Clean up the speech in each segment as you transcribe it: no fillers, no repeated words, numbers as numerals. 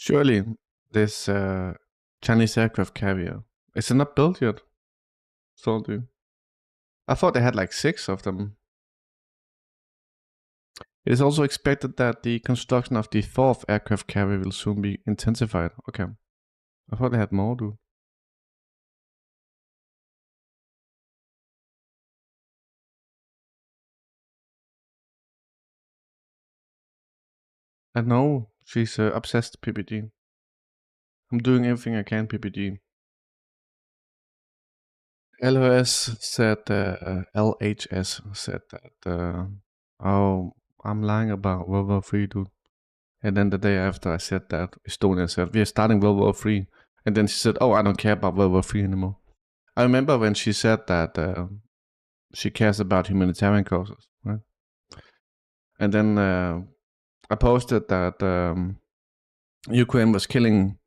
Surely this Chinese aircraft carrier, is it not built yet? Salty. I thought they had like 6 of them. It is also expected that the construction of the 4th aircraft carrier will soon be intensified. Okay. I thought they had more, dude. I know she's obsessed PPG. I'm doing everything I can, PPG. LHS said, LHS said that, oh, I'm lying about World War III, dude. And then the day after I said that, Estonia said, we are starting World War III. And then she said, oh, I don't care about World War III anymore. I remember when she said that she cares about humanitarian causes, right? And then I posted that Ukraine was killing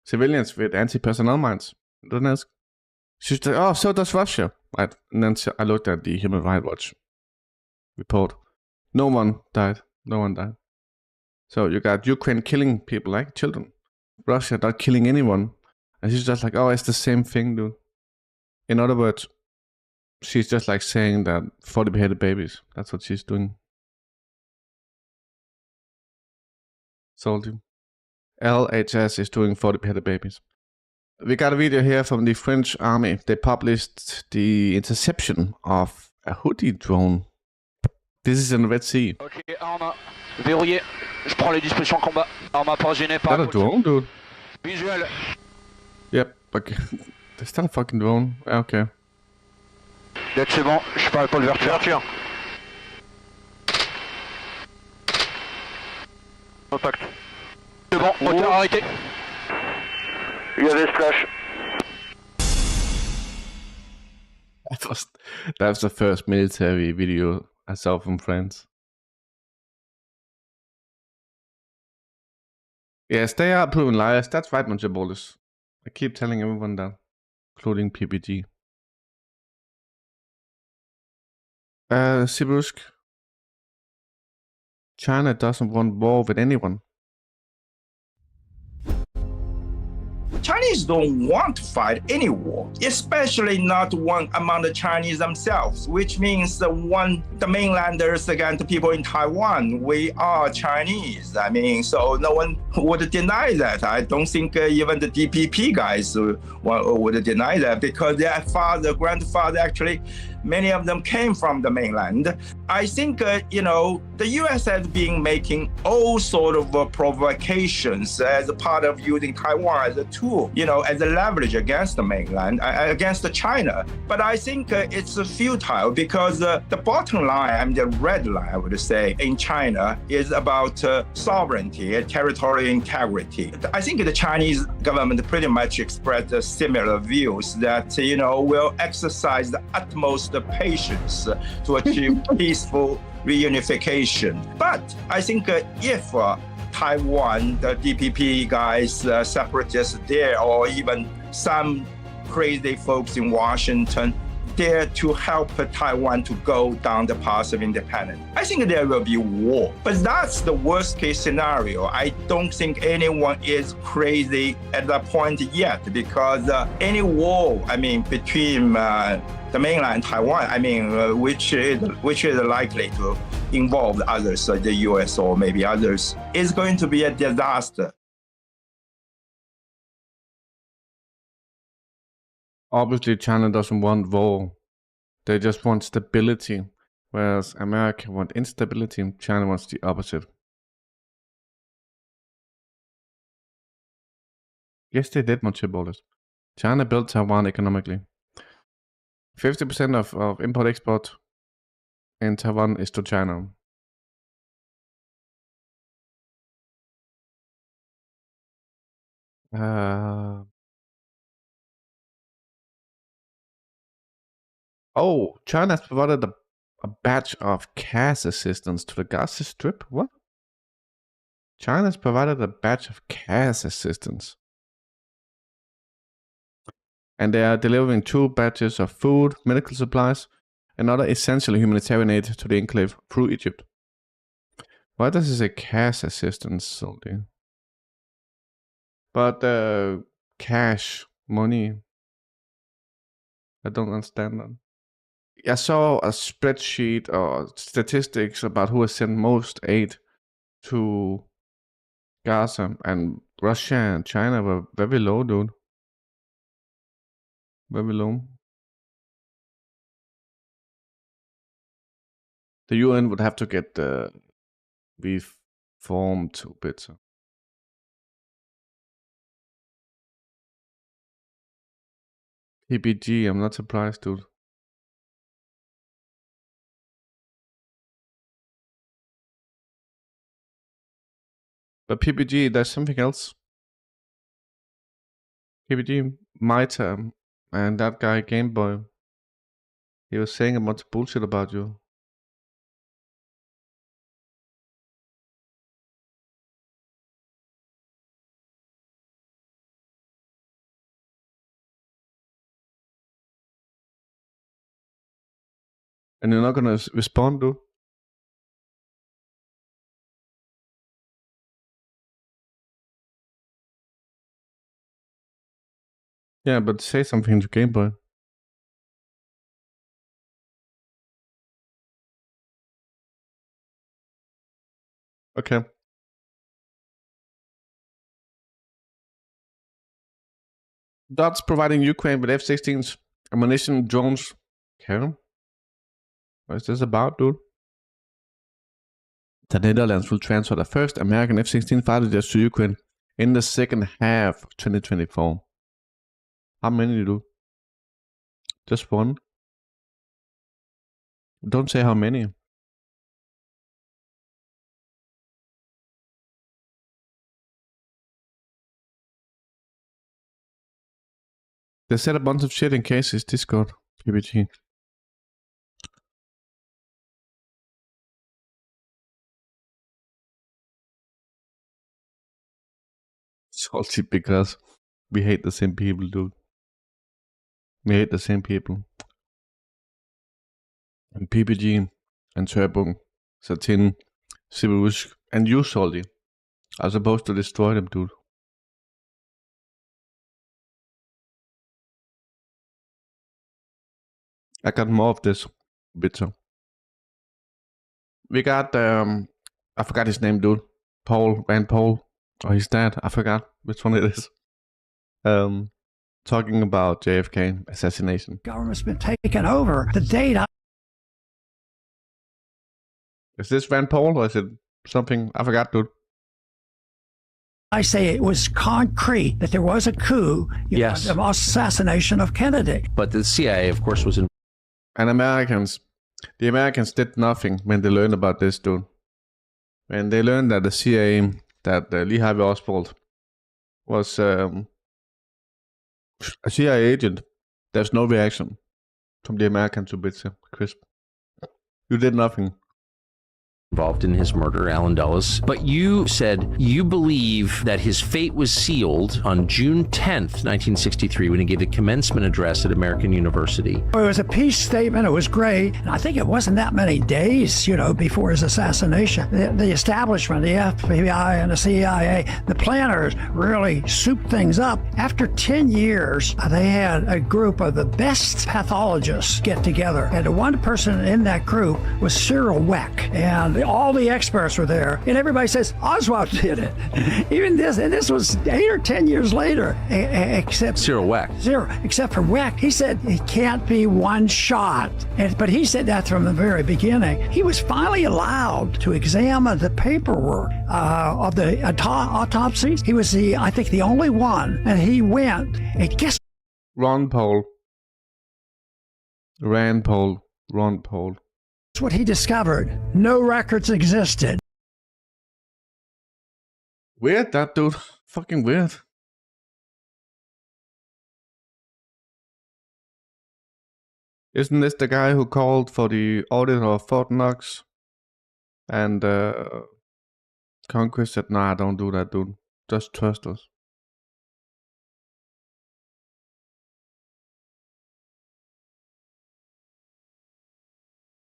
civilians with anti-personnel mines. Don't ask. She said, oh, so does Russia. Right. And then I looked at the Human Rights Watch report. No one died. No one died. So you got Ukraine killing people, like children. Russia not killing anyone. And she's just like, oh, it's the same thing, dude. In other words, she's just like saying that 40 beheaded babies. That's what she's doing. Salty. LHS is doing 40 beheaded babies. We got a video here from the French army. They published the interception of a Houthi drone. This is in the Red Sea. Ok, arme verrouillé. Je prends les dispositions combat. Arme pas gêné par. Is that a drone, dude? Visuel. Yep, okay. Is that a fucking drone? Okay. D'être c'est bon, je parle pas d'ouverture. Contact. C'est bon, moteur arrêté. UAV splash. That's the first military video I saw from France. Yes, they are proven liars. That's right, Monsieur Bolus. I keep telling everyone that, including PPG. Sibusk. China doesn't want war with anyone. Chinese don't want to fight any war, especially not one among the Chinese themselves, which means the mainlanders against the people in Taiwan, we are Chinese. I mean, so no one would deny that. I don't think even the DPP guys would deny that, because their father, grandfather, actually, many of them came from the mainland. I think, the US has been making all sort of provocations as a part of using Taiwan as a tool, as a leverage against the mainland, against China. But I think it's futile, because the bottom line, and the red line, I would say, in China is about sovereignty, territorial integrity. I think the Chinese government pretty much expressed similar views that, will exercise the utmost patience to achieve peaceful reunification. But I think if Taiwan, the DPP guys, separatists there, or even some crazy folks in Washington dare to help Taiwan to go down the path of independence, I think there will be war. But that's the worst case scenario. I don't think anyone is crazy at that point yet, because any war, between the mainland and Taiwan, which is likely to involve others, the US or maybe others, is going to be a disaster. Obviously, China doesn't want war. They just want stability. Whereas America wants instability, China wants the opposite. Yes, they did, Monsieur Bolus. China built Taiwan economically. 50% of import-export in Taiwan is to China. Oh, China has provided a batch of CAS assistance to the Gaza Strip? What? China has provided a batch of CAS assistance. And they are delivering 2 batches of food, medical supplies, and other essential humanitarian aid to the enclave through Egypt. Why does it say CAS assistance, Salty? But cash, money, I don't understand that. I saw a spreadsheet or statistics about who has sent most aid to Gaza, and Russia and China were very low, dude. Very low. The UN would have to get reformed a bit. So. PPG, I'm not surprised, dude. But PPG, there's something else. PPG, my term, and that guy Game Boy, he was saying a bunch of bullshit about you. And you're not gonna respond, dude? Yeah, but say something to Game Boy. Okay. That's providing Ukraine with F-16s, ammunition, drones. Okay. What is this about, dude? The Netherlands will transfer the first American F-16 fighter jets to Ukraine in the second half of 2024. How many, dude? Just one? Don't say how many. They said a bunch of shit in Casey's Discord, PPG. Salty because we hate the same people, dude. We hate the same people. And PPG and Turbo, Satin, Sibirusk, and you, Salty, are supposed to destroy them, dude. I got more of this bitter. We got I forgot his name, dude. Rand Paul, or his dad. I forgot which one it is. Talking about JFK assassination. Government's been taken over. The date. Is this Rand Paul or is it something? I forgot, dude. I say it was concrete that there was a coup. Yes. The assassination of Kennedy. But the CIA, of course, was in. And the Americans did nothing when they learned about this, dude. When they learned that the CIA, that Lee Harvey Oswald was a CIA agent, there's no reaction from the Americans to Bitsy, Crisp. You did nothing. Involved in his murder, Alan Dulles. But you said you believe that his fate was sealed on June 10th, 1963, when he gave a commencement address at American University. It was a peace statement. It was great. And I think it wasn't that many days, before his assassination. The establishment, the FBI and the CIA, the planners really souped things up. After 10 years, they had a group of the best pathologists get together. And the one person in that group was Cyril Weck. And all the experts were there, and everybody says Oswald did it. Even this was 8 or 10 years later, except Cyril Weck. Except for Weck, he said it can't be one shot. But he said that from the very beginning. He was finally allowed to examine the paperwork of the autopsies. He was I think the only one, and he went. And guess Ron Paul. what he discovered? No records existed. Weird, that dude. Fucking weird. Isn't this the guy who called for the audit of Fort Knox? And Conquest said, nah, don't do that, dude. Just trust us.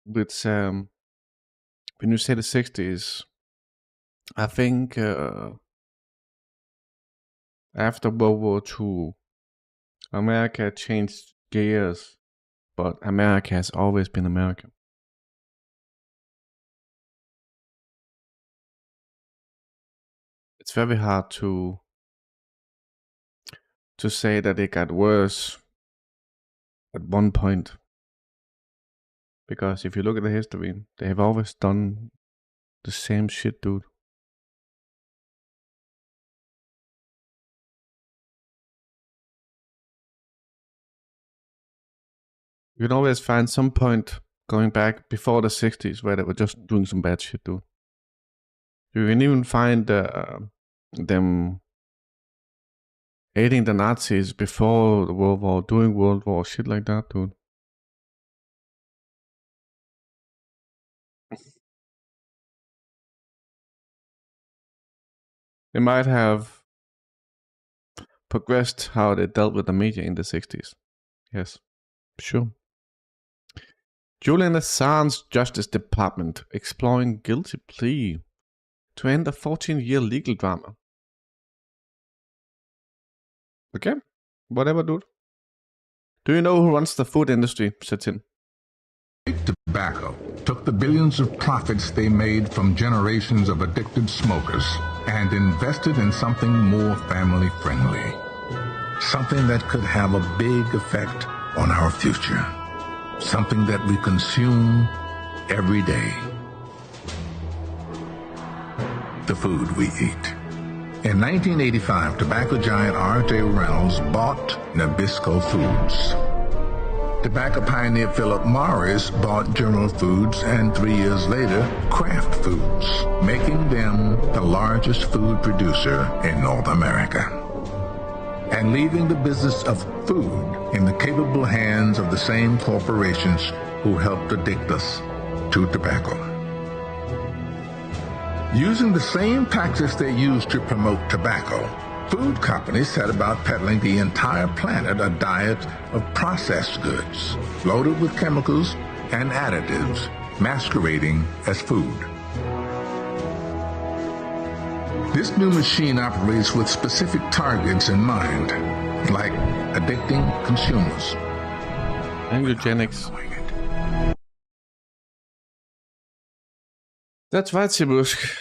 It's when you say the 60s, I think After World War II, America changed gears, but America has always been America. It's very hard to say that it got worse at one point. Because if you look at the history, they have always done the same shit, dude. You can always find some point going back before the 60s where they were just doing some bad shit, dude. You can even find them aiding the Nazis before the World War, doing World War, shit like that, dude. They might have progressed how they dealt with the media in the 60s. Yes, sure. Julian Assange's Justice Department exploring guilty plea to end a 14-year legal drama. Okay, whatever, dude. Do you know who runs the food industry? Sits in. Tobacco took the billions of profits they made from generations of addicted smokers and invested in something more family-friendly. Something that could have a big effect on our future. Something that we consume every day. The food we eat. In 1985, tobacco giant R.J. Reynolds bought Nabisco Foods. Tobacco pioneer Philip Morris bought General Foods and 3 years later, Kraft Foods, making them the largest food producer in North America. And leaving the business of food in the capable hands of the same corporations who helped addict us to tobacco. Using the same tactics they used to promote tobacco, food companies set about peddling the entire planet a diet of processed goods, loaded with chemicals and additives, masquerading as food. This new machine operates with specific targets in mind, like addicting consumers. And eugenics. That's right, Sibusk.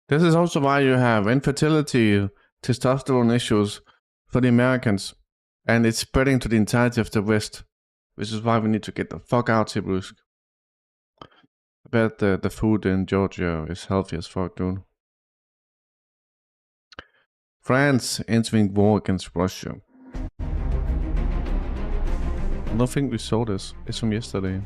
This is also why you have infertility, testosterone issues for the Americans, and it's spreading to the entirety of the West, which is why we need to get the fuck out, Sibusk. I bet the food in Georgia is healthy as fuck, dude. France entering war against Russia. I don't think we saw this. It's from yesterday.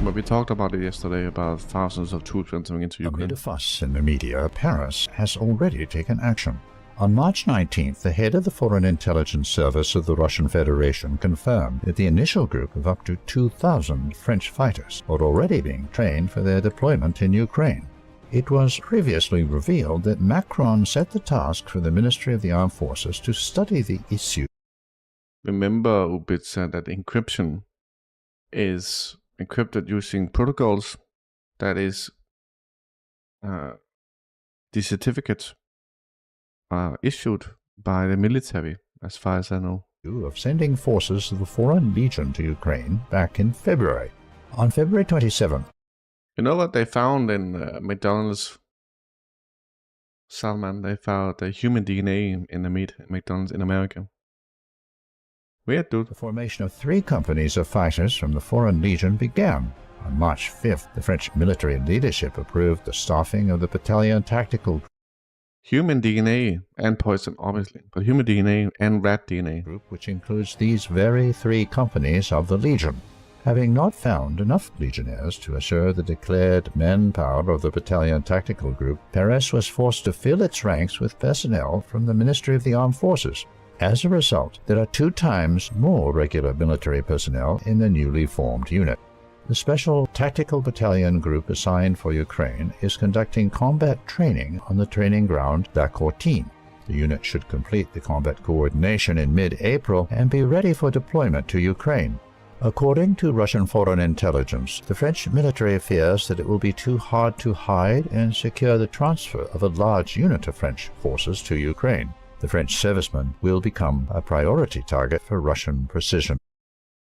But we talked about it yesterday, about thousands of troops entering into Ukraine. Amid a fuss in the media, Paris has already taken action. On March 19th, the head of the Foreign Intelligence Service of the Russian Federation confirmed that the initial group of up to 2,000 French fighters were already being trained for their deployment in Ukraine. It was previously revealed that Macron set the task for the Ministry of the Armed Forces to study the issue. Remember, Ubit said that encryption is encrypted using protocols that is the certificates are issued by the military, as far as I know. Of sending forces of the Foreign Legion to Ukraine back in February. On February 27th, you know what they found in McDonald's? Salman, they found human DNA in the meat at McDonald's in America. Weird, dude. The formation of 3 companies of fighters from the Foreign Legion began. On March 5th, the French military leadership approved the staffing of the battalion tactical human DNA and poison, obviously, but human DNA and rat DNA group, which includes these very 3 companies of the Legion. Having not found enough legionnaires to assure the declared manpower of the battalion tactical group, Paris was forced to fill its ranks with personnel from the Ministry of the Armed Forces. As a result, there are 2 times more regular military personnel in the newly formed unit. The Special Tactical Battalion Group assigned for Ukraine is conducting combat training on the training ground Bakhortin. The unit should complete the combat coordination in mid-April and be ready for deployment to Ukraine. According to Russian foreign intelligence, the French military fears that it will be too hard to hide and secure the transfer of a large unit of French forces to Ukraine. The French servicemen will become a priority target for Russian precision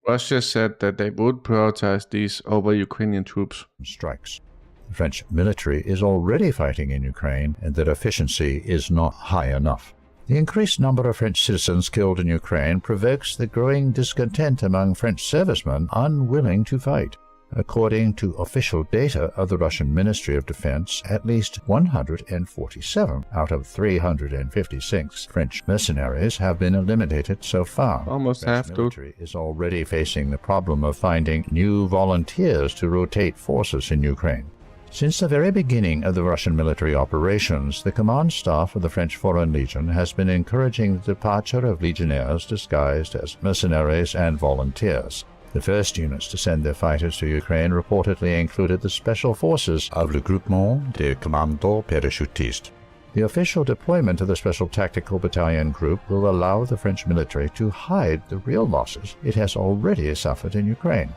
Russia said that they would prioritize these over Ukrainian troops. strikes. The French military is already fighting in Ukraine, and their efficiency is not high enough. The increased number of French citizens killed in Ukraine provokes the growing discontent among French servicemen unwilling to fight. According to official data of the Russian Ministry of Defense, at least 147 out of 356 French mercenaries have been eliminated so far. Almost French half, dude. military is already facing the problem of finding new volunteers to rotate forces in Ukraine. Since the very beginning of the Russian military operations, the command staff of the French Foreign Legion has been encouraging the departure of legionnaires disguised as mercenaries and volunteers. The first units to send their fighters to Ukraine reportedly included the special forces of Le Groupement des Commandos Parachutistes. The official deployment of the Special Tactical Battalion Group will allow the French military to hide the real losses it has already suffered in Ukraine.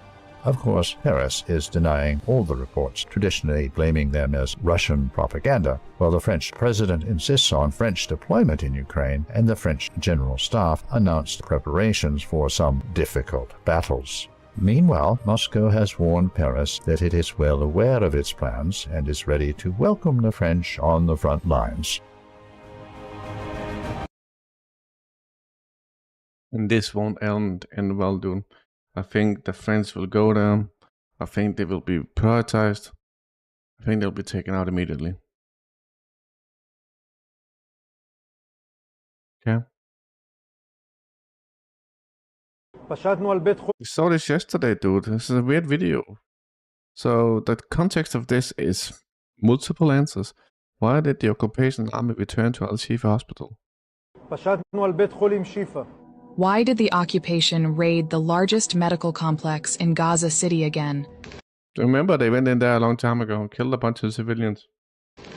Of course, Paris is denying all the reports, traditionally blaming them as Russian propaganda, while the French president insists on French deployment in Ukraine, and the French General Staff announced preparations for some difficult battles. Meanwhile, Moscow has warned Paris that it is well aware of its plans and is ready to welcome the French on the front lines. And this won't end well, dude. I think the French will go there. I think they will be prioritized. I think they'll be taken out immediately. Okay. We saw this yesterday, dude. This is a weird video. So the context of this is multiple answers. Why did the occupation army return to Al-Shifa hospital? Why did the occupation raid the largest medical complex in Gaza City again? Remember, they went in there a long time ago and killed a bunch of civilians.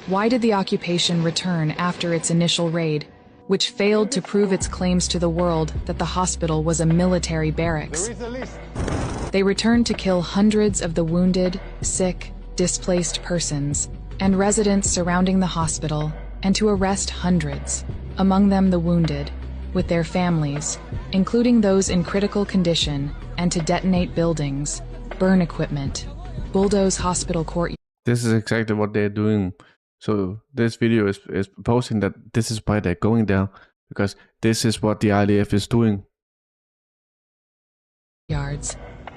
Why did the occupation return after its initial raid, which failed to prove its claims to the world that the hospital was a military barracks? They returned to kill hundreds of the wounded, sick, displaced persons, and residents surrounding the hospital, and to arrest hundreds, among them the wounded, with their families, including those in critical condition, and to detonate buildings, burn equipment, bulldoze hospital courtyards. This is exactly what they're doing. So this video is proposing that this is why they're going there, because this is what the IDF is doing.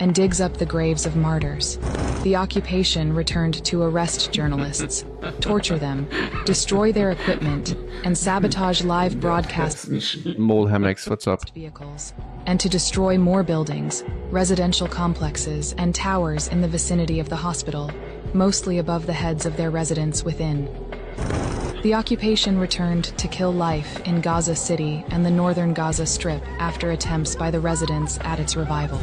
And digs up the graves of martyrs. The occupation returned to arrest journalists, torture them, destroy their equipment, and sabotage live broadcast Mole Hammocks, what's up? vehicles, and to destroy more buildings, residential complexes, and towers in the vicinity of the hospital, mostly above the heads of their residents within. The occupation returned to kill life in Gaza City and the northern Gaza Strip after attempts by the residents at its revival.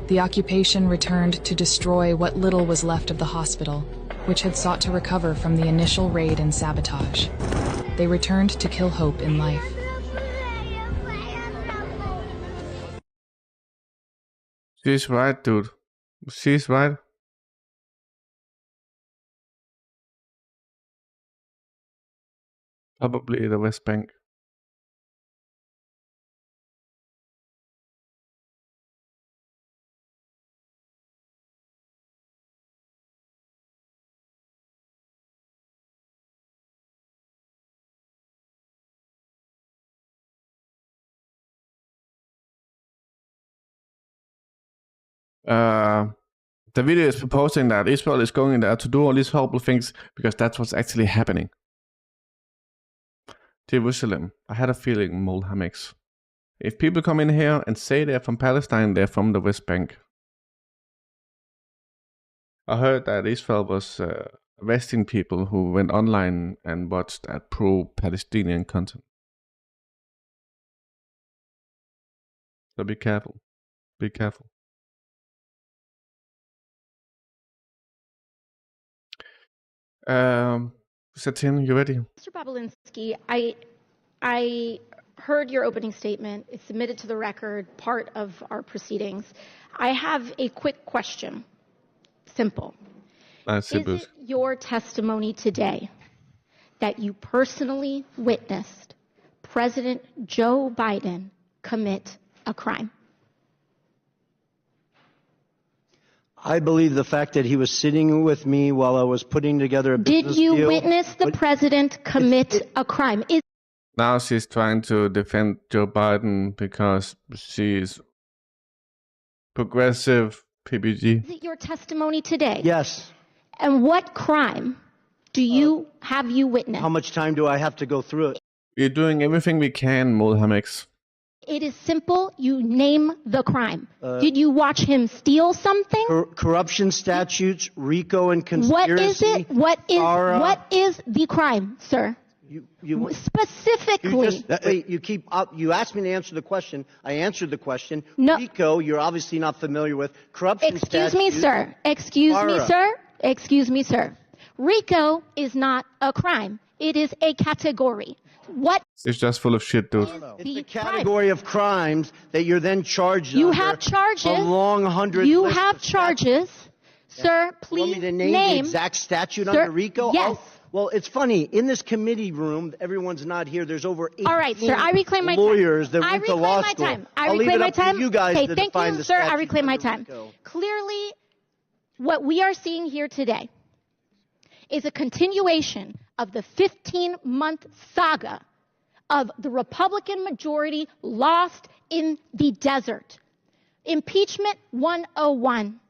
The occupation returned to destroy what little was left of the hospital, which had sought to recover from the initial raid and sabotage. They returned to kill hope in life. She's right, dude. She's right. Probably the West Bank. The video is proposing that Israel is going there to do all these horrible things because that's what's actually happening. Jerusalem. I had a feeling, Mole Hammocks. If people come in here and say they're from Palestine, they're from the West Bank. I heard that Israel was arresting people who went online and watched pro-Palestinian content. So be careful. Be careful. Satine, you ready? Mr. Babolinsky, I heard your opening statement. It's submitted to the record, part of our proceedings. I have a quick question. Simple. Is it your testimony today that you personally witnessed President Joe Biden commit a crime? I believe the fact that he was sitting with me while I was putting together a business deal. Did you witness the president commit a crime? Now she's trying to defend Joe Biden because she's progressive PPG. Is it your testimony today? Yes. And what crime have you witnessed? How much time do I have to go through it? We're doing everything we can, Mohammed. It is simple. You name the crime. Did you watch him steal something? Corruption statutes, RICO and conspiracy. What is the crime, sir? Specifically. You asked me to answer the question. I answered the question. No. RICO, you're obviously not familiar with. Corruption statutes. Excuse me, sir. RICO is not a crime. It is a category. What? It's just full of shit, dude. It's a category of crimes that you're then charged You under have charges. A long 100. You have charges. Sir, please want me to name the exact statute under RICO? Yes. Well, it's funny. In this committee room, everyone's not here. There's over 18 All right, sir. I reclaim my lawyers time. that went to law school. I reclaim my time. You guys okay, to thank define you, the sir. I statute reclaim my under time. RICO. Clearly, what we are seeing here today is a continuation of the 15-month saga of the Republican majority lost in the desert. Impeachment 101.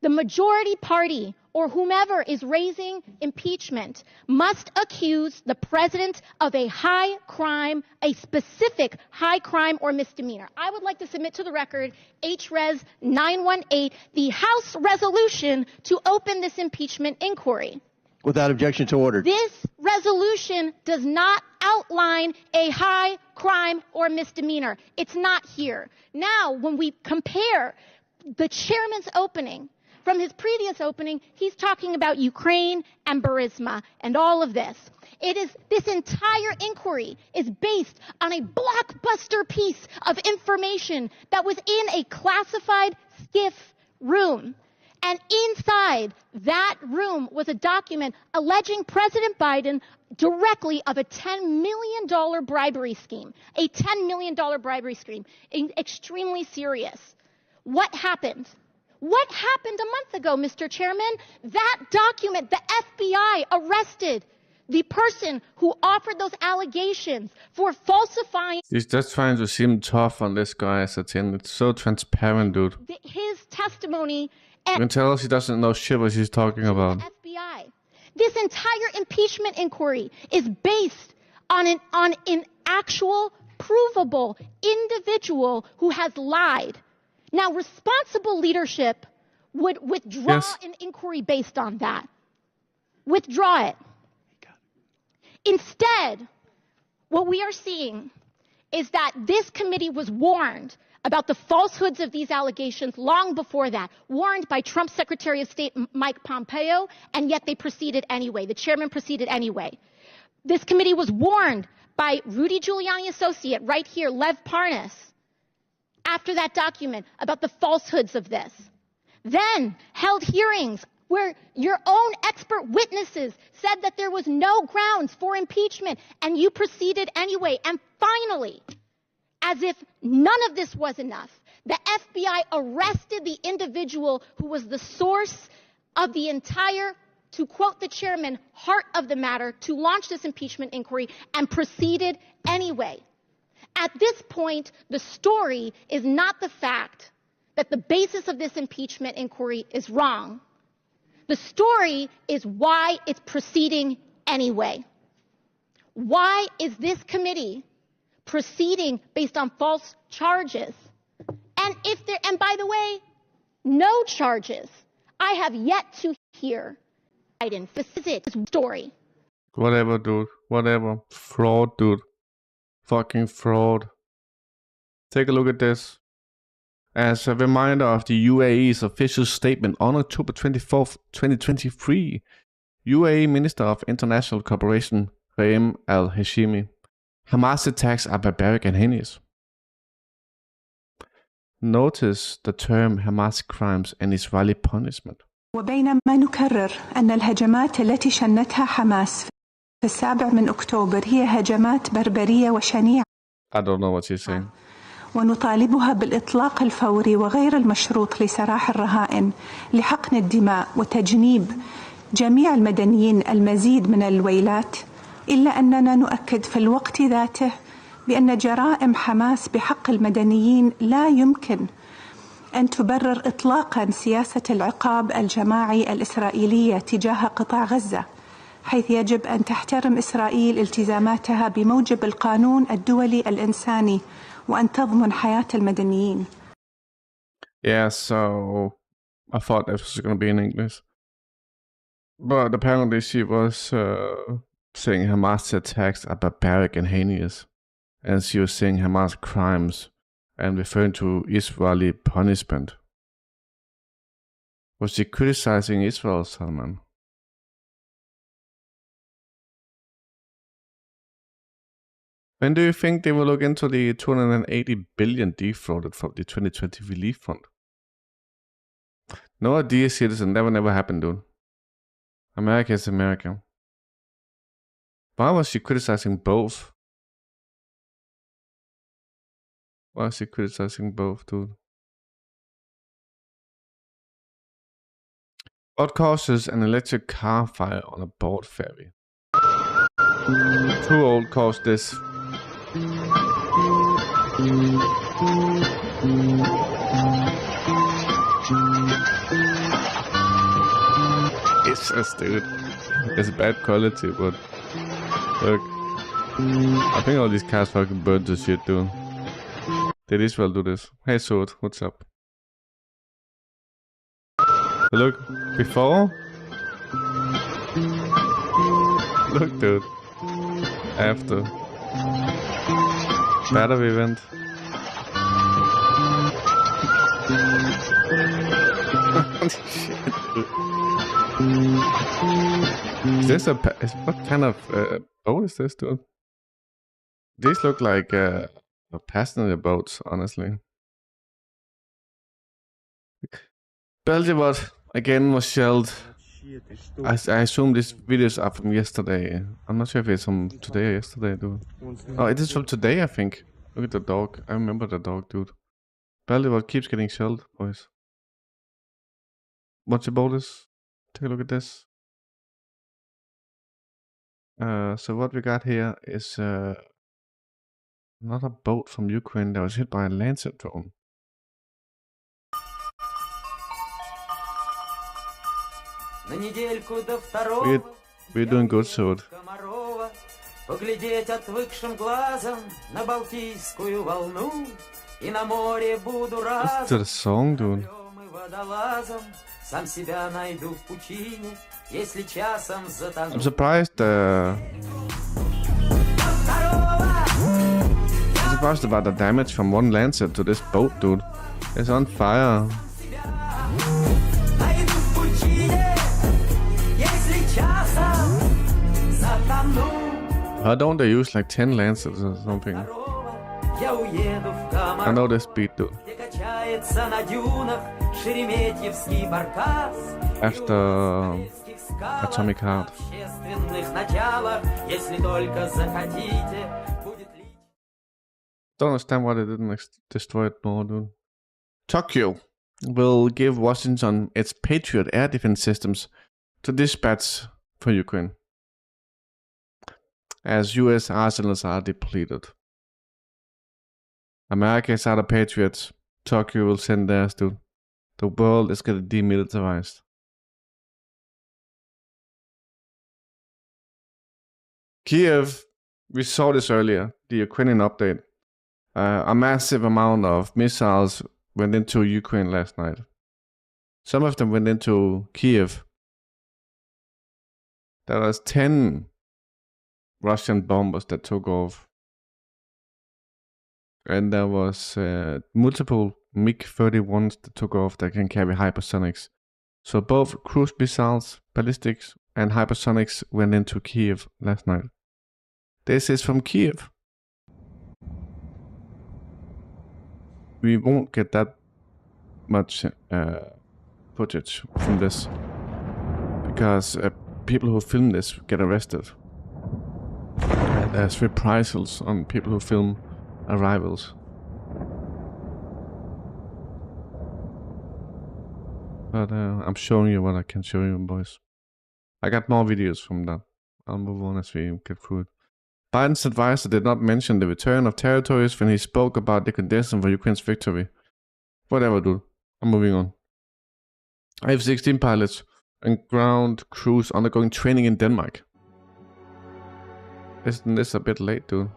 The majority party, or whomever is raising impeachment, must accuse the president of a high crime, a specific high crime or misdemeanor. I would like to submit to the record HRES 918, the House resolution to open this impeachment inquiry. Without objection to order. This resolution does not outline a high crime or misdemeanor. It's not here. Now, when we compare the chairman's opening from his previous opening, he's talking about Ukraine and Burisma and all of this. This entire inquiry is based on a blockbuster piece of information that was in a classified SCIF room. And inside that room was a document alleging President Biden directly of a $10 million bribery scheme. A $10 million bribery scheme. Extremely serious. What happened? What happened a month ago, Mr. Chairman? That document, the FBI arrested the person who offered those allegations for falsifying. He's just trying to seem tough on this guy as a tin. It's so transparent, dude. His testimony. You can tell she doesn't know shit what she's talking about. FBI. This entire impeachment inquiry is based on an actual, provable individual who has lied. Now, responsible leadership would withdraw an inquiry based on that. Withdraw it. Instead, what we are seeing is that this committee was warned about the falsehoods of these allegations long before that, warned by Trump's Secretary of State Mike Pompeo, and yet they proceeded anyway. The chairman proceeded anyway. This committee was warned by Rudy Giuliani associate right here, Lev Parnas, after that document about the falsehoods of this. Then held hearings where your own expert witnesses said that there was no grounds for impeachment, and you proceeded anyway. And finally, as if none of this was enough, the FBI arrested the individual who was the source of the entire, to quote the chairman, heart of the matter, to launch this impeachment inquiry, and proceeded anyway. At this point, the story is not the fact that the basis of this impeachment inquiry is wrong. The story is why it's proceeding anyway. Why is this committee proceeding based on false charges? And by the way, no charges. I have yet to hear Biden. This is it. This story. Whatever, dude. Whatever. Fraud, dude. Fucking fraud. Take a look at this. As a reminder of the UAE's official statement on October 24th, 2023, UAE Minister of International Cooperation, Reem Al-Hashimi, Hamas attacks are barbaric and heinous. Notice the term Hamas crimes and Israeli punishment. وبينما نكرر أن الهجمات التي شنتها حماس في 7 أكتوبر هي هجمات بربرية وشنيعة. I don't know what she's saying. ونطالبها بالإطلاق الفوري وغير المشروط لسراح الرهائن لحقن الدماء وتجنيب جميع المدنيين المزيد من الويلات، إلا أننا نؤكد في الوقت ذاته بأن جرائم حماس بحق المدنيين لا يمكن أن تبرر إطلاقاً سياسة العقاب الجماعي الإسرائيلية تجاه قطاع غزة، حيث يجب أن تحترم إسرائيل التزاماتها بموجب القانون الدولي الإنساني وأن تضمن حياة المدنيين. Yeah, so I thought this was going to be in English. But apparently she was saying Hamas attacks are barbaric and heinous. And she was saying Hamas crimes and referring to Israeli punishment. Was she criticizing Israel, Salman? When do you think they will look into the 280 billion defrauded from the 2020 relief fund? No idea, citizen. Never happened, dude. America is America. Why was she criticizing both? Why is she criticizing both, dude? What causes an electric car fire on a boat ferry? Too old caused this. It's just, dude. It's bad quality, but look. I think all these cars fucking burn to shit, dude. Did Israel do this? Hey, Sword, what's up? Look, before. Look, dude. After. Battery event. Is this what kind of boat is this, dude? These look like passenger boats, honestly. Belgium again was shelled. I assume these videos are from yesterday. I'm not sure if it's from today or yesterday, dude. Oh, it is from today, I think. Look at the dog. I remember the dog, dude. Belgium keeps getting shelled, boys. Watch your boulders. Take a look at this. So what we got here is another boat from Ukraine that was hit by a Lancet drone. We're doing good, Sword. Поглядеть отвыкшим глазом на Балтийскую волну и на море буду разом. This is the song, dude. Сам себя найду в пучине, если часом затону. I'm surprised. I'm surprised about the damage from one Lancet to this boat, dude. It's on fire. Why don't they use like 10 Lancets or something? I know this beat, dude. After Atomic Heart. Don't understand why they didn't destroy it more, dude. Tokyo will give Washington its Patriot air defense systems to dispatch for Ukraine, as US arsenals are depleted. America is out of Patriots. Tokyo will send theirs, dude. The world is getting demilitarized. Kiev, we saw this earlier, the Ukrainian update. A massive amount of missiles went into Ukraine last night. Some of them went into Kiev. There was 10 Russian bombers that took off. And there was multiple MiG-31s that took off that can carry hypersonics. So both cruise missiles, ballistics, and hypersonics went into Kiev last night. This is from Kiev. we won't get that much footage from this because people who film this get arrested. And there's reprisals on people who film arrivals. But I'm showing you what I can show you, boys. I got more videos from that. I'll move on as we get through it. Biden's advisor did not mention the return of territories when he spoke about the condition for Ukraine's victory. Whatever, dude. I'm moving on. F-16 pilots and ground crews undergoing training in Denmark. Isn't this a bit late, dude?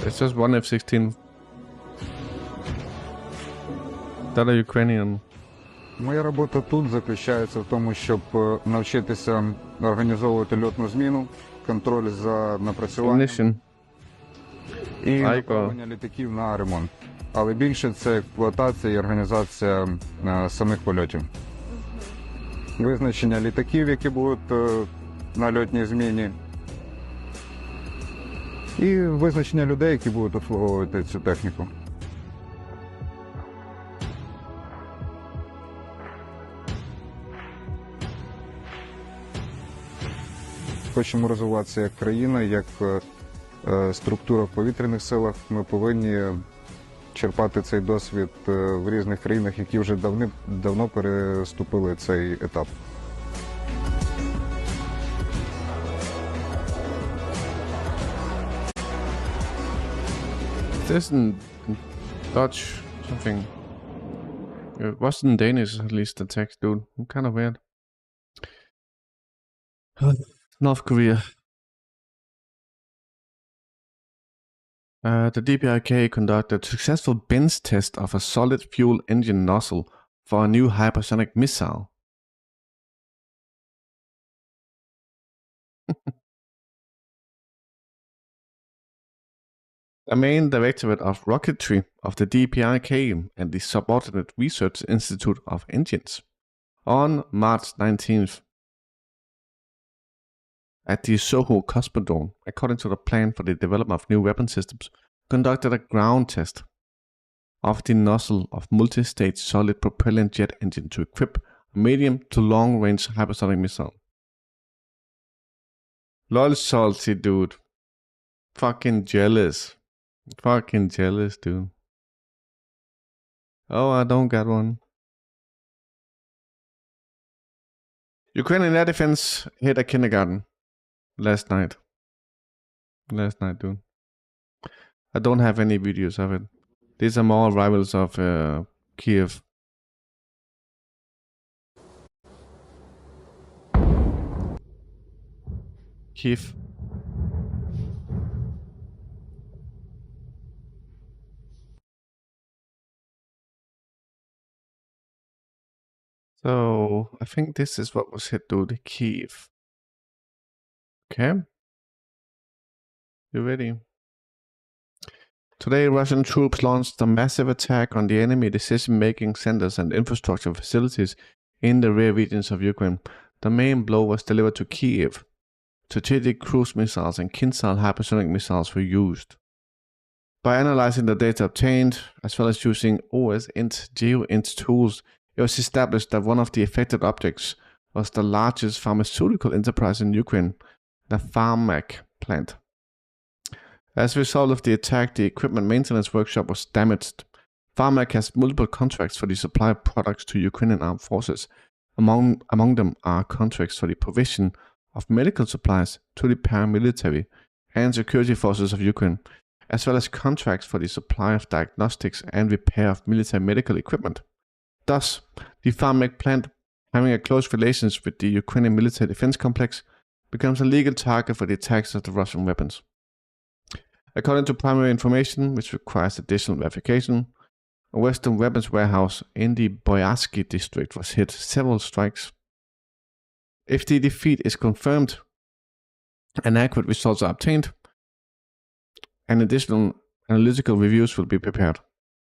It's just one F-16. That are Ukrainian. Моя робота тут заключається в тому, щоб навчитися організовувати льотну зміну, контроль за напрацюванням і направлення літаків на ремонт. Але більше це експлуатація і організація самих польотів. Визначення літаків, які будуть на льотній зміні, і визначення людей, які будуть обслуговувати цю техніку. Хочемо розвиватися як країна, як структура в повітряних силах. Ми повинні черпати цей досвід в різних країнах, які вже давно переступили цей етап. This in Dutch something. It was in Danish at least, the text, dude. Kind of weird. North Korea. The DPRK conducted a successful bench test of a solid fuel engine nozzle for a new hypersonic missile. The main directorate of rocketry of the DPRK and the subordinate research institute of engines on March 19th at the Soho Cosmodrome, according to the plan for the development of new weapon systems, conducted a ground test of the nozzle of multi-stage solid propellant jet engine to equip a medium to long-range hypersonic missile. Lol, salty dude. Fucking jealous. Fucking jealous, dude. Oh, I don't got one. Ukrainian air defense hit a kindergarten last night. Dude. I don't have any videos of it. These are more rivals of Kiev. Kiev. So, I think this is what was hit, dude. Kiev. Okay. You ready? Today, Russian troops launched a massive attack on the enemy decision-making centers and infrastructure facilities in the rear regions of Ukraine. The main blow was delivered to Kiev. Strategic cruise missiles and Kinzhal hypersonic missiles were used. By analyzing the data obtained, as well as using OSINT GeoINT tools, it was established that one of the affected objects was the largest pharmaceutical enterprise in Ukraine, the Pharmac plant. As a result of the attack, the equipment maintenance workshop was damaged. Pharmac has multiple contracts for the supply of products to Ukrainian armed forces. Among them are contracts for the provision of medical supplies to the paramilitary and security forces of Ukraine, as well as contracts for the supply of diagnostics and repair of military medical equipment. Thus, the Pharmac plant, having a close relations with the Ukrainian military defense complex, becomes a legal target for the attacks of the Russian weapons. According to primary information, which requires additional verification, a Western weapons warehouse in the Boyarsky district was hit several strikes. If the defeat is confirmed, and accurate results are obtained, and additional analytical reviews will be prepared.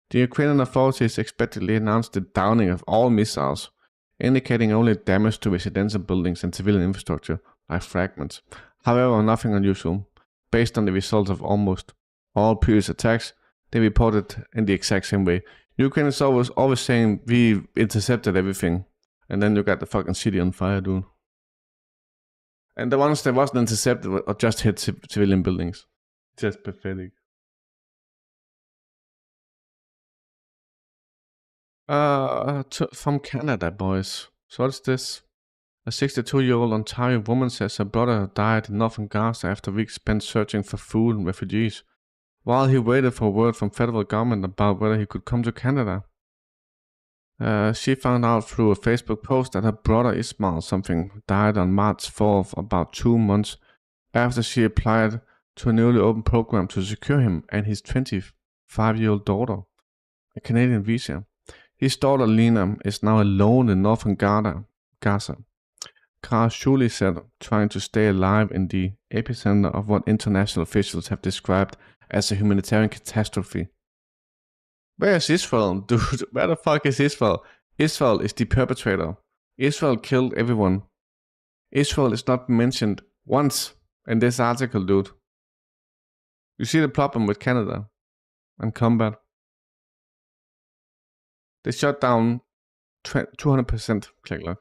The Ukrainian authorities expectedly announced the downing of all missiles, indicating only damage to residential buildings and civilian infrastructure, like fragments. However, nothing unusual. Based on the results of almost all previous attacks, they reported in the exact same way. Ukraine is always saying, we intercepted everything, and then you got the fucking city on fire, dude. And the ones that wasn't intercepted or just hit civilian buildings. Just pathetic. From Canada, boys. So what's this? A 62-year-old Ontario woman says her brother died in northern Gaza after weeks spent searching for food and refugees, while he waited for word from federal government about whether he could come to Canada. She found out through a Facebook post that her brother Ismail died on March 4th, about 2 months after she applied to a newly opened program to secure him and his 25-year-old daughter a Canadian visa. His daughter Lena is now alone in northern Gaza. Carl Shuley said, trying to stay alive in the epicenter of what international officials have described as a humanitarian catastrophe. Where is Israel, dude? Where the fuck is Israel? Israel is the perpetrator. Israel killed everyone. Israel is not mentioned once in this article, dude. You see the problem with Canada and combat? They shut down 200%, click look.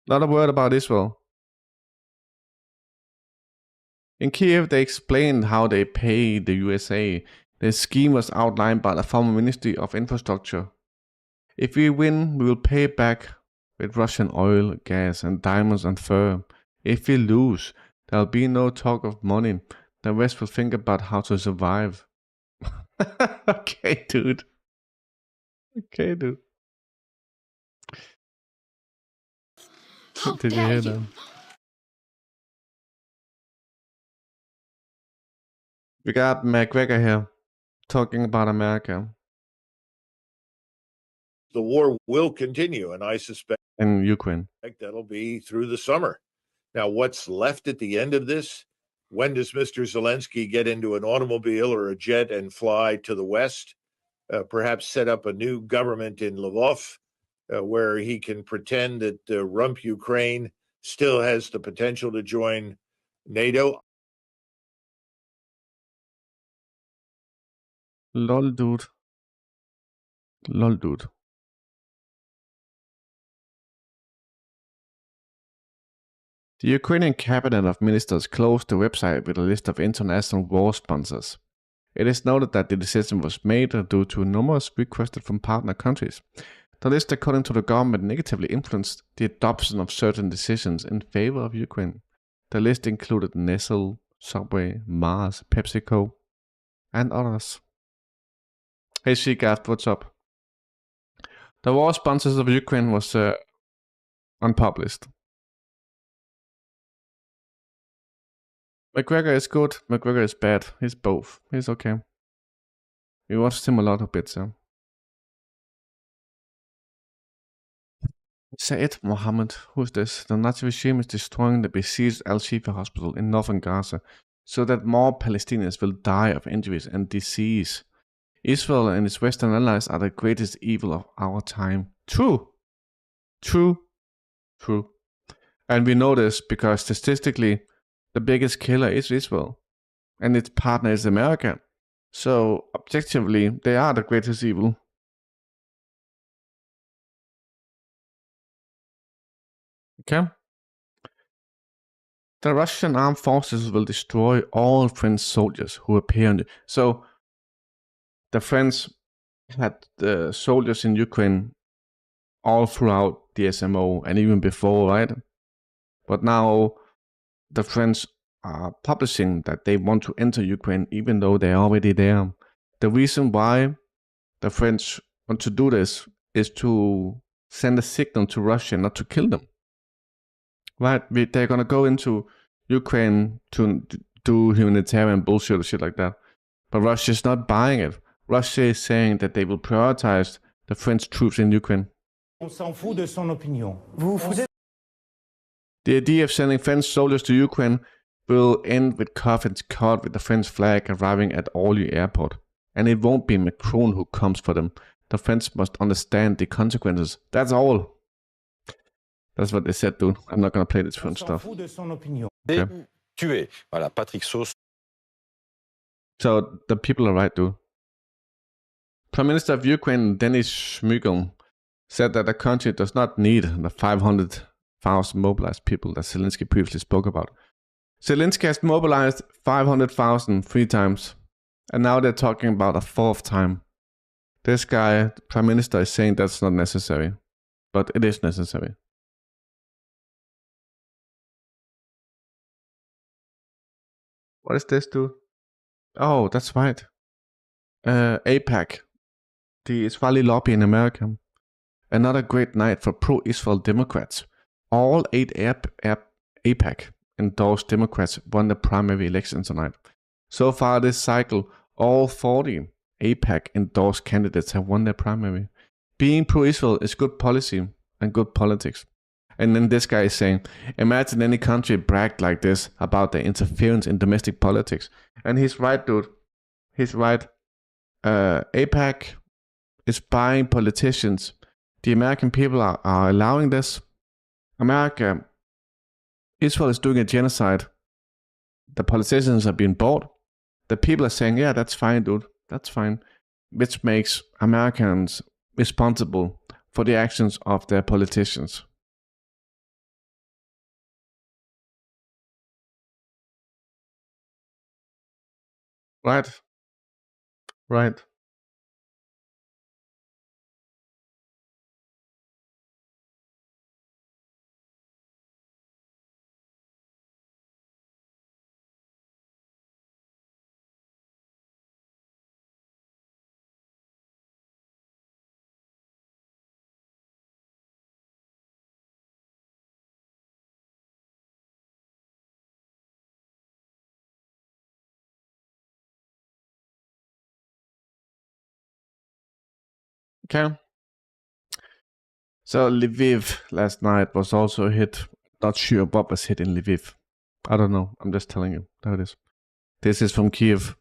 Not a word about Israel. In Kiev, they explained how they pay the USA. The scheme was outlined by the former Ministry of Infrastructure. If we win, we will pay back with Russian oil, gas, and diamonds and fur. If we lose, there will be no talk of money. The rest will think about how to survive. Okay, dude. Okay, dude. Did you hear that? We got McGregor here talking about America. The war will continue, and I suspect in Ukraine that'll be through the summer. Now, what's left at the end of this? When does Mr. Zelensky get into an automobile or a jet and fly to the west? Perhaps set up a new government in Lvov, where he can pretend that rump Ukraine still has the potential to join NATO. Lol, dude. Lol, dude. The Ukrainian cabinet of ministers closed the website with a list of international war sponsors. It is noted that the decision was made due to numerous requests from partner countries. The list, according to the government, negatively influenced the adoption of certain decisions in favor of Ukraine. The list included Nestle, Subway, Mars, PepsiCo, and others. Hey Seagath, what's up? The war sponsors of Ukraine was unpublished. McGregor is good, McGregor is bad. He's both. He's okay. We watched him a lot of bits, yeah. Said Mohammed, who's this? The Nazi regime is destroying the besieged Al-Shifa hospital in northern Gaza so that more Palestinians will die of injuries and disease. Israel and its Western allies are the greatest evil of our time. True. True. True. And we know this because statistically, the biggest killer is Israel, and its partner is America. So, objectively, they are the greatest evil. Okay? The Russian armed forces will destroy all French soldiers who appear on the... So, the French had the soldiers in Ukraine all throughout the SMO and even before, right? But now the French are publishing that they want to enter Ukraine even though they're already there. The reason why the French want to do this is to send a signal to Russia not to kill them. Right? They're going to go into Ukraine to do humanitarian bullshit or shit like that. But Russia's not buying it. Russia is saying that they will prioritize the French troops in Ukraine. On s'en fout de son opinion. The idea of sending French soldiers to Ukraine will end with coffins cut with the French flag arriving at Orly airport. And it won't be Macron who comes for them. The French must understand the consequences. That's all. That's what they said, dude. I'm not gonna play this French stuff. Okay. Voilà, Patrick Sauce. So the people are right, dude. Prime Minister of Ukraine, Denis Shmyhal, said that the country does not need the 500,000 mobilized people that Zelensky previously spoke about. Zelensky has mobilized 500,000 3 times, and now they're talking about a 4th time. This guy, the Prime Minister, is saying that's not necessary, but it is necessary. What is this, dude? Oh, that's right. AIPAC, the Israeli lobby in America. Another great night for pro-Israel Democrats. All 8 AIPAC endorsed Democrats won the primary election tonight. So far this cycle, all 40 AIPAC endorsed candidates have won their primary. Being pro-Israel is good policy and good politics. And then this guy is saying, imagine any country bragged like this about their interference in domestic politics. And he's right, dude. He's right. AIPAC is buying politicians. The American people are allowing this. Israel is doing a genocide. The politicians are being bought. The people are saying, yeah, that's fine, dude. That's fine. Which makes Americans responsible for the actions of their politicians. Right. Right. Okay. So Lviv last night was also hit. Not sure what was hit in Lviv. I don't know. I'm just telling you. There it is. This is from Kiev.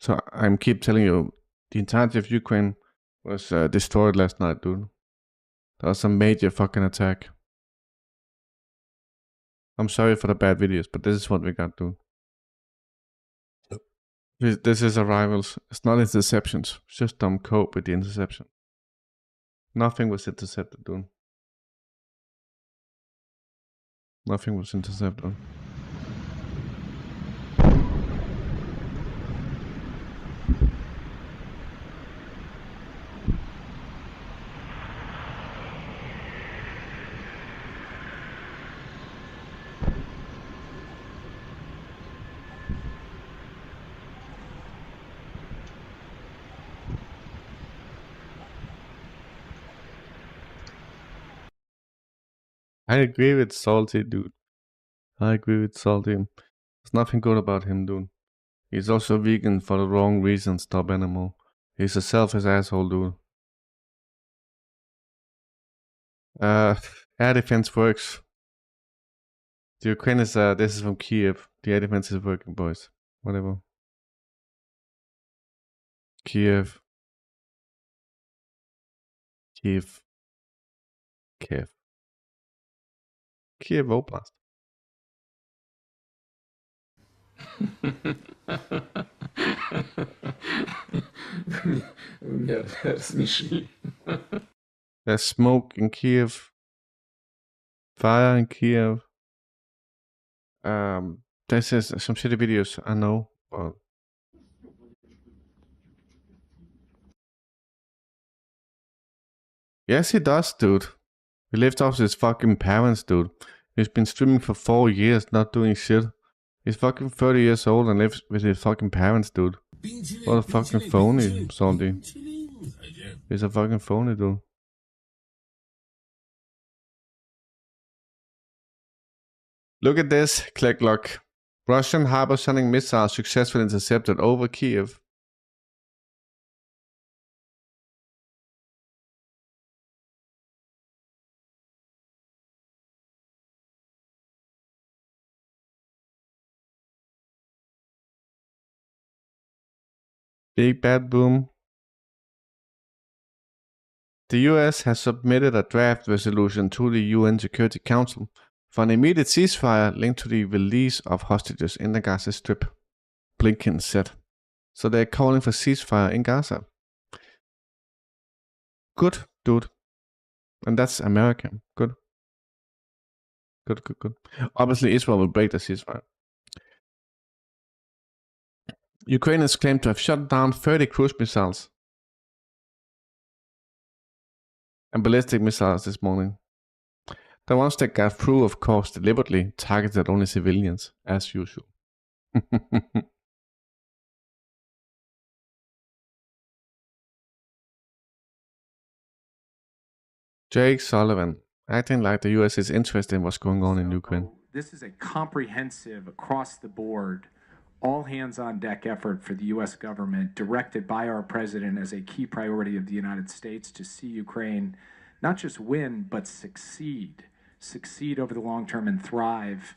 So I'm keep telling you, the entirety of Ukraine was destroyed last night, dude. That was a major fucking attack. I'm sorry for the bad videos, but this is what we got, dude. This is arrivals. It's not interceptions. It's just dumb cope with the interception. Nothing was intercepted, dude. Nothing was intercepted. I agree with Salty, dude. I agree with Salty. There's nothing good about him, dude. He's also vegan for the wrong reasons, top animal. He's a selfish asshole, dude. Air defense works. The Ukraine is, this is from Kiev. The air defense is working, boys. Whatever. Kiev. Kiev Oblast. There's smoke in Kiev. Fire in Kiev. This is some shitty videos, I know, but yes, he does, dude. He lived off his fucking parents, dude. He's been streaming for 4 years, not doing shit. He's fucking 30 years old and lives with his fucking parents, dude. What a fucking phony, Salty. He's a fucking phony, dude. Look at this, click lock. Russian hypersonic missile successfully intercepted over Kiev. Big Bad Boom. The US has submitted a draft resolution to the UN Security Council for an immediate ceasefire linked to the release of hostages in the Gaza Strip, Blinken said. So they're calling for ceasefire in Gaza. Good, dude. And that's America. Good. Good. Obviously, Israel will break the ceasefire. Ukraine has claimed to have shot down 30 cruise missiles and ballistic missiles this morning. The ones that got through, of course, deliberately targeted only civilians, as usual. Jake Sullivan, acting like the US is interested in what's going on in Ukraine. This is a comprehensive, across-the-board, all-hands-on-deck effort for the U.S. government, directed by our president as a key priority of the United States to see Ukraine not just win, but succeed over the long term and thrive.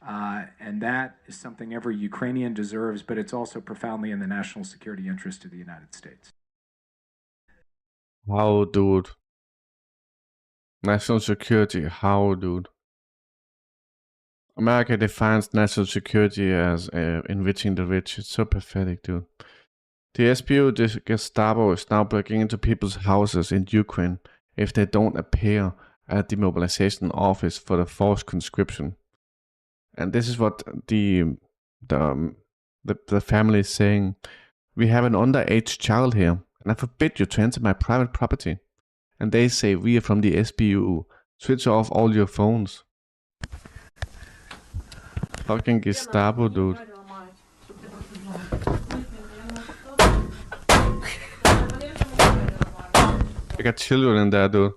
And that is something every Ukrainian deserves, but it's also profoundly in the national security interest of the United States. How, dude? National security, how, dude? America defines national security as enriching the rich. It's so pathetic, dude. The SBU, the Gestapo, is now breaking into people's houses in Ukraine if they don't appear at the mobilization office for the forced conscription. And this is what the family is saying. We have an underage child here, and I forbid you to enter my private property. And they say, we are from the SBU. Switch off all your phones. Fucking Gestapo, dude. I got children in there, dude.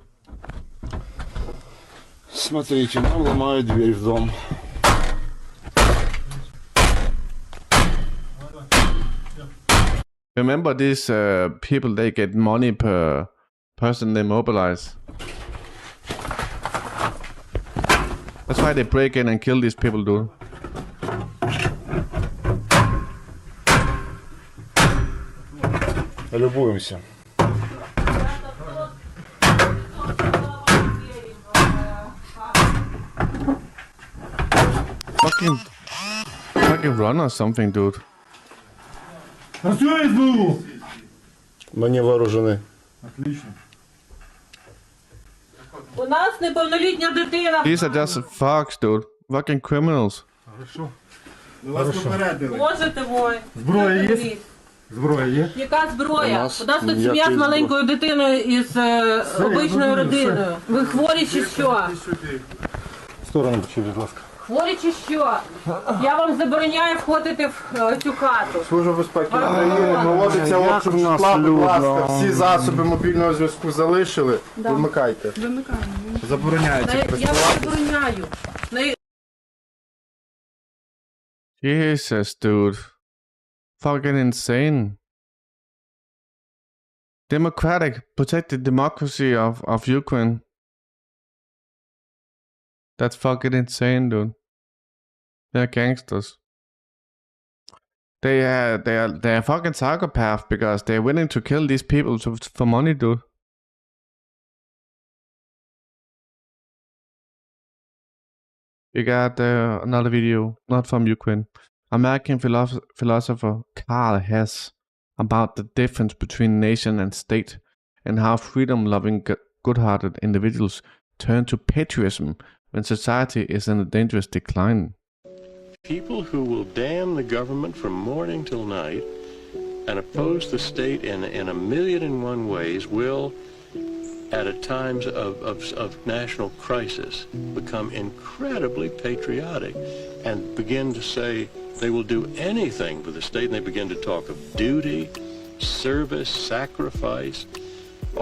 Смотрите, нам ломают дверь в дом. Remember these people, they get money per person they mobilize. That's why they break in and kill these people, dude. Любуемся. Fucking run or something, dude. Мы не вооружены. Отлично. У нас неповнолітня дитина. These are just fucks, dude. Fucking criminals. Хорошо. Хорошо. Боже ти мой. Зброя є? Зброя є? Яка зброя? У нас тут сім'я з маленькою дитиною і з обичною родиною. Ви хворі чи що? В сторону, будь ласка. Хворі чи що? Я вам забороняю входити в цю хату. Служба безпеки України проводиться обшук житла, будь ласка, всі засоби мобільного зв'язку залишили. Вимикайте. Вимикаємо. Забороняється Я вам забороняю. Jesus, dude. Fucking insane. Democratic, protect the democracy of Ukraine. That's fucking insane, dude. They're gangsters. They are fucking psychopaths because they're willing to kill these people for money, dude. We got another video, not from Ukraine. American philosopher Karl Hess about the difference between nation and state and how freedom-loving, good-hearted individuals turn to patriotism when society is in a dangerous decline. People who will damn the government from morning till night and oppose the state in a million and one ways will, at times of national crisis, become incredibly patriotic and begin to say they will do anything for the state, and they begin to talk of duty, service, sacrifice,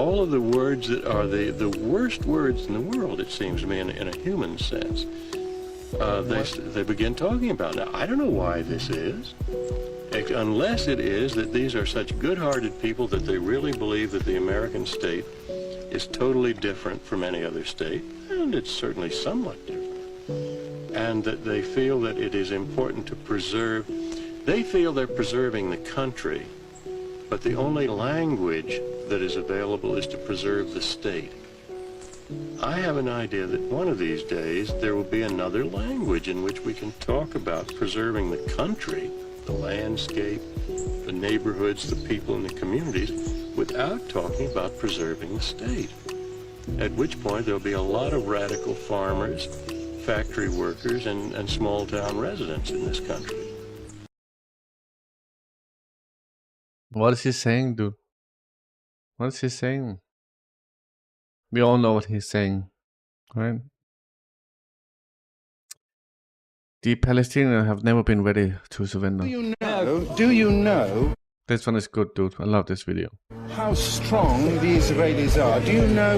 all of the words that are the worst words in the world, it seems to me, in a human sense. They begin talking about it. Now, I don't know why this is, unless it is that these are such good-hearted people that they really believe that the American state is totally different from any other state, and it's certainly somewhat different. And that they feel that it is important to preserve, they feel they're preserving the country but the only language that is available is to preserve the state. I have an idea that one of these days there will be another language in which we can talk about preserving the country, the landscape, the neighborhoods, the people, and the communities, without talking about preserving the state. At which point there'll be a lot of radical farmers, factory workers, and small town residents in this country. What is he saying, dude? What is he saying? We all know what he's saying, right? The Palestinians have never been ready to surrender. Do you know This one is good, dude. I love this video. how strong the Israelis are? Do you know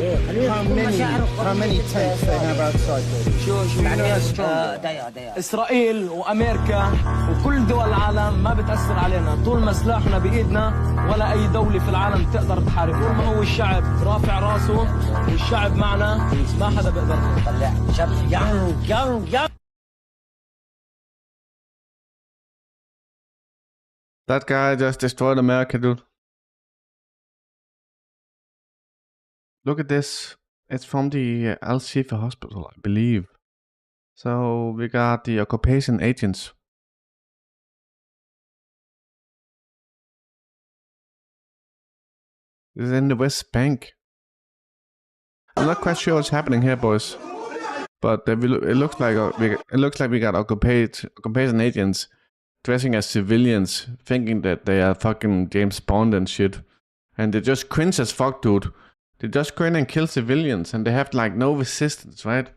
how many tanks they have outside there? Do you know how strong? إسرائيل وأمريكا وكل دول العالم ما بتأثر علينا طول ما سلاحنا بإيدنا ولا أي دولة في العالم تقدر تحارب طول ما هو الشعب رافع راسه والشعب معنا ما حدا بيقدر يطلع. That guy just destroyed America, dude. Look at this. It's from the Al-Shifa hospital, I believe. So we got the occupation agents. This is in the West Bank. I'm not quite sure what's happening here, boys. But it looks like we got occupation agents dressing as civilians, thinking that they are fucking James Bond and shit. And they just cringe as fuck, dude. They just go in and kill civilians, and they have like no resistance, right?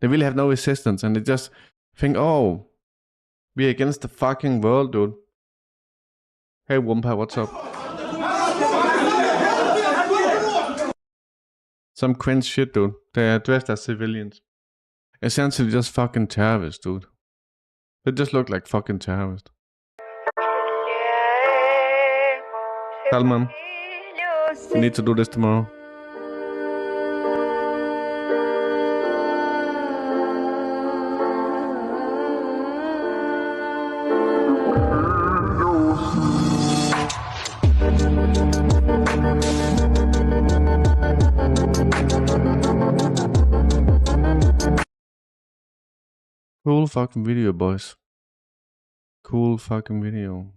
They really have no resistance, and they just think, oh, we're against the fucking world, dude. Hey, Wumpa, what's up? Some cringe shit, dude. They are dressed as civilians. Essentially just fucking terrorists, dude. They just look like fucking terrorists. Salman, we need to do this tomorrow. Cool fucking video, boys. Cool fucking video.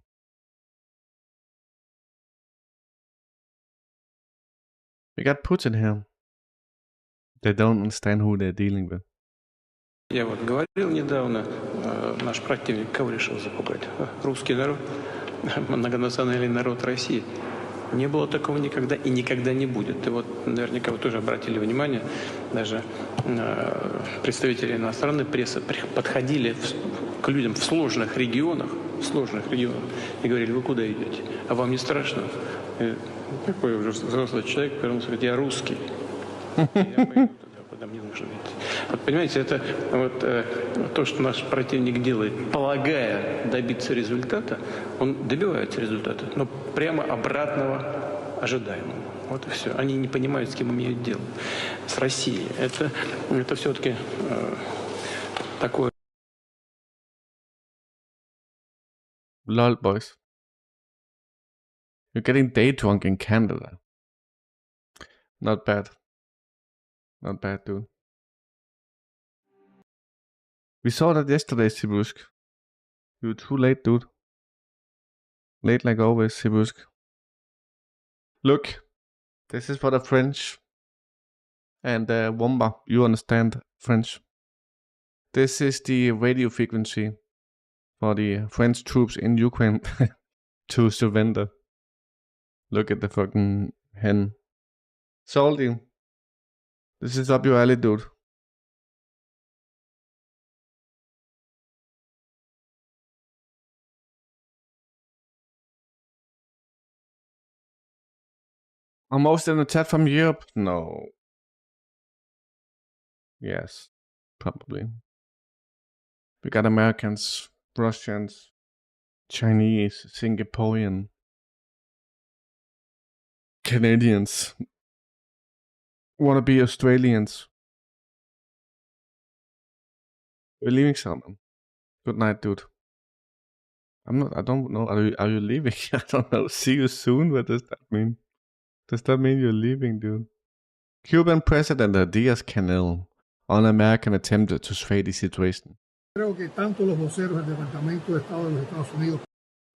We got Putin here. They don't understand who they're dealing with. Я вот говорил недавно, наш противник кого решил запугать? Русский народ, многонациональный народ России. Не было такого никогда и никогда не будет. И вот наверняка вы тоже обратили внимание, даже представители иностранной прессы подходили к людям в сложных регионах, и говорили, вы куда идете? А вам не страшно? Такой уже взрослый человек повернулся и говорит, я русский. Я пойду туда, куда мне нужно идти. Вот понимаете, это вот то, что наш противник делает, полагая добиться результата, он добивается результата, но прямо обратного ожидаемого. Вот и все. Они не понимают, с кем имеют дело. С Россией. Это все-таки такое. Lol, boys. You're getting day drunk in Canada. Not bad. Not bad, dude. We saw that yesterday, Sibusk. You're too late, dude. Late like always, Sibusk. Look, this is for the French. And Womba, you understand French. This is the radio frequency for the French troops in Ukraine to surrender. Look at the fucking hen. Salty. This is up your alley, dude. Almost in the chat from Europe? No. Yes, probably. We got Americans, Russians, Chinese, Singaporean, Canadians, wannabe Australians. We're leaving, Salman. Good night, dude. I don't know. Are you leaving? I don't know. See you soon. What does that mean? Does that mean you're leaving, dude? Cuban President Diaz-Canel on American attempt to sway the situation.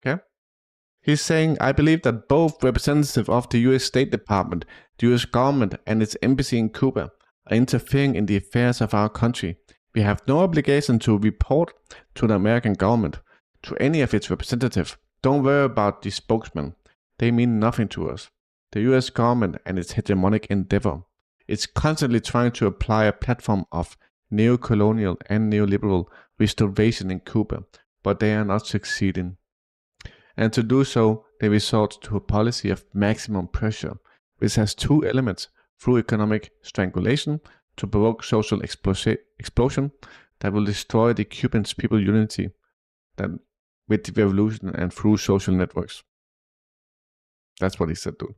Okay. He's saying, I believe that both representatives of the US State Department, the US government, and its embassy in Cuba are interfering in the affairs of our country. We have no obligation to report to the American government, to any of its representatives. Don't worry about the spokesmen. They mean nothing to us. The US government and its hegemonic endeavor is constantly trying to apply a platform of neo-colonial and neoliberal restoration in Cuba, but they are not succeeding. And to do so, they resort to a policy of maximum pressure, which has two elements: through economic strangulation to provoke social explosion that will destroy the Cuban people's unity with the revolution, and through social networks. That's what he said, dude.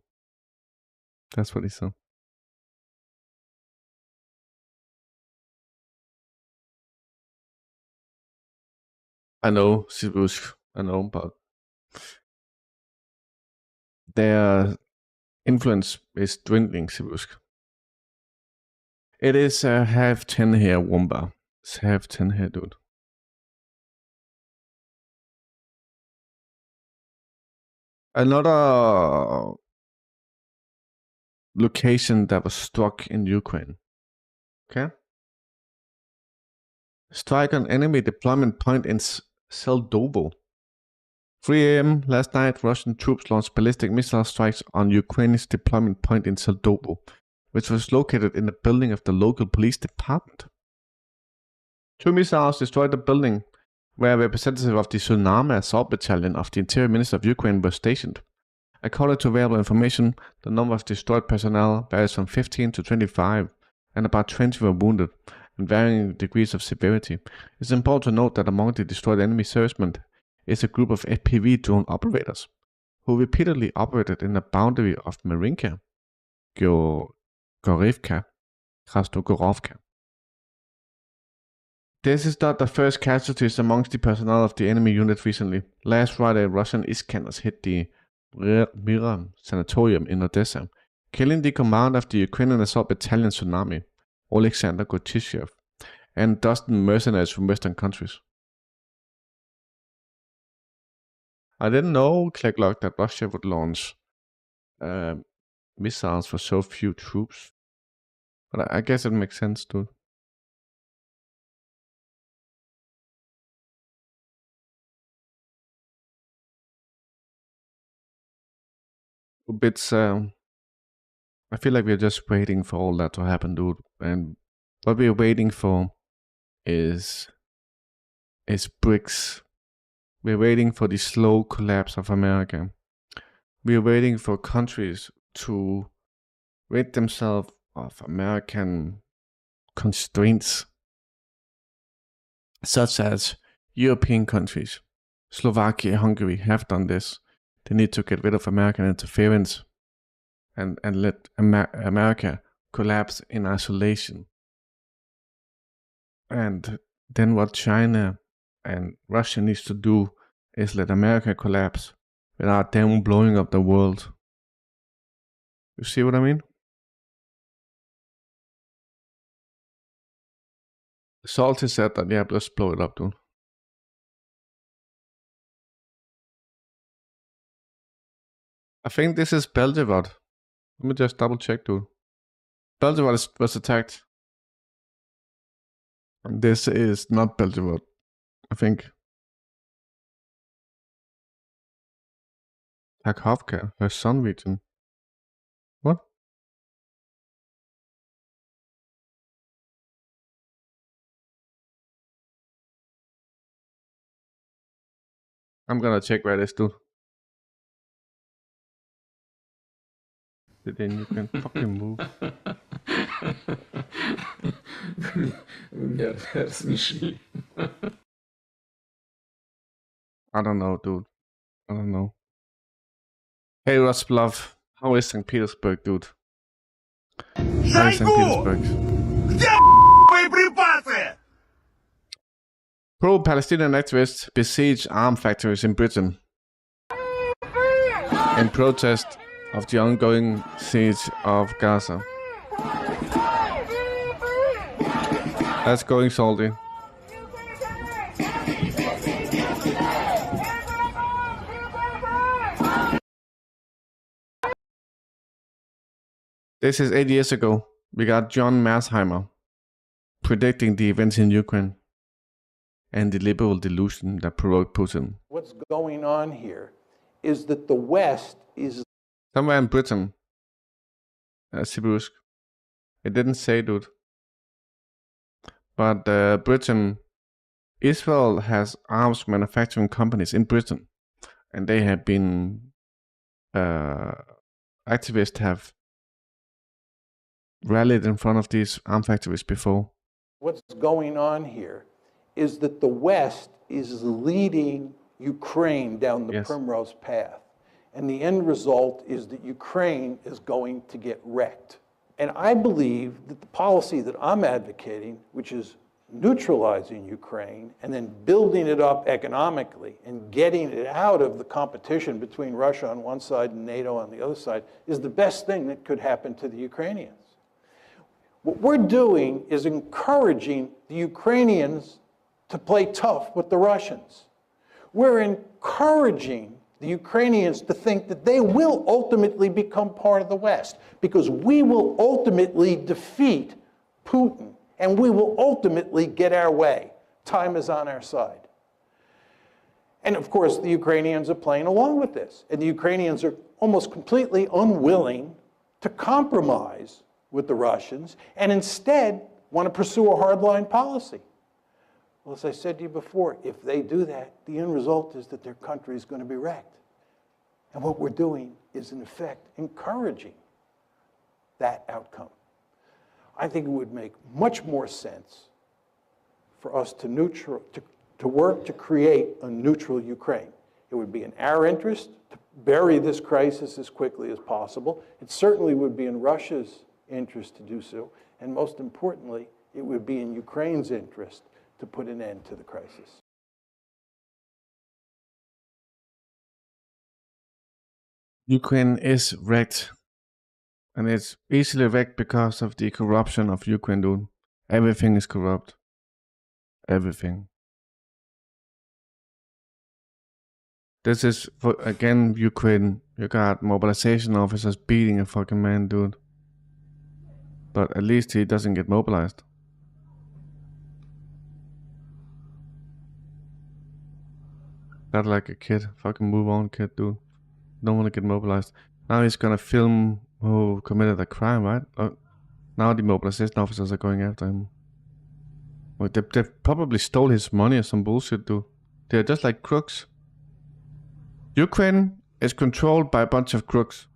That's what he said. I know, Sibush. I know, but their influence is dwindling, Sibush. It is half 10 here, Wumba. It's half 10 here, dude. Another location that was struck in Ukraine. Okay? Strike on enemy deployment point in Seldovo. 3 a.m. last night, Russian troops launched ballistic missile strikes on Ukraine's deployment point in Seldovo, which was located in the building of the local police department. 2 missiles destroyed the building where representatives of the Tsunami Assault Battalion of the Interior Ministry of Ukraine were stationed. According to available information, the number of destroyed personnel varies from 15 to 25, and about 20 were wounded, in varying degrees of severity. It's important to note that among the destroyed enemy servicemen is a group of FPV drone operators who repeatedly operated in the boundary of Marinka, Gorivka, Krasnogorovka. This is not the first casualties amongst the personnel of the enemy unit recently. Last Friday, Russian Iskanders hit the Mira Sanatorium in Odessa, killing the commander of the Ukrainian Assault Battalion Tsunami, Alexander Gotishev, and dozen mercenaries from Western countries. I didn't know, Clicklock, that Russia would launch missiles for so few troops. But I guess it makes sense, dude. It's I feel like we're just waiting for all that to happen, dude. And what we're waiting for is BRICS. We're waiting for the slow collapse of America. We're waiting for countries to rid themselves of American constraints, such as European countries. Slovakia, Hungary have done this. They need to get rid of American interference and let America collapse in isolation. And then what China and Russia needs to do is let America collapse without them blowing up the world. You see what I mean? Salty said that, yeah, let's blow it up, dude. I think this is Belgorod. Let me just double check, dude. Belgorod was attacked. This is not Belgorod, I think. Kakhovka, her sun region. What? I'm gonna check where it is, dude. Then you can fucking move. I don't know, dude. I don't know. Hey, Rosplov, how is St. Petersburg, dude? How is St. Petersburg? Pro-Palestinian activists besiege arm factories in Britain in protest of the ongoing siege of Gaza. That's going salty. This is 8 years ago. We got John Mersheimer predicting the events in Ukraine and the liberal delusion that provoked Putin. What's going on here is that the West is... Somewhere in Britain. Siburusk. It didn't say, dude. But Britain... Israel has arms manufacturing companies in Britain. And they have been... activists have rallied in front of these arm factories before. What's going on here is that the West is leading Ukraine down the primrose path. And the end result is that Ukraine is going to get wrecked. And I believe that the policy that I'm advocating, which is neutralizing Ukraine and then building it up economically and getting it out of the competition between Russia on one side and NATO on the other side, is the best thing that could happen to the Ukrainians. What we're doing is encouraging the Ukrainians to play tough with the Russians. We're encouraging the Ukrainians to think that they will ultimately become part of the West, because we will ultimately defeat Putin and we will ultimately get our way. Time is on our side. And of course, the Ukrainians are playing along with this. And the Ukrainians are almost completely unwilling to compromise with the Russians, and instead want to pursue a hardline policy. Well, as I said to you before, if they do that, the end result is that their country is going to be wrecked. And what we're doing is, in effect, encouraging that outcome. I think it would make much more sense for us to work to create a neutral Ukraine. It would be in our interest to bury this crisis as quickly as possible. It certainly would be in Russia's interest to do so, and most importantly, it would be in Ukraine's interest to put an end to the crisis. Ukraine is wrecked, and it's easily wrecked because of the corruption of Ukraine, dude. Everything is corrupt. Everything. This is, for, again, Ukraine. You got mobilization officers beating a fucking man, dude. But at least he doesn't get mobilized. Not like a kid. Fucking move on, kid, dude. Don't want to get mobilized. Now he's gonna film who committed a crime, right? Now the mobilization officers are going after him. Well, they probably stole his money or some bullshit, dude. They're just like crooks. Ukraine is controlled by a bunch of crooks.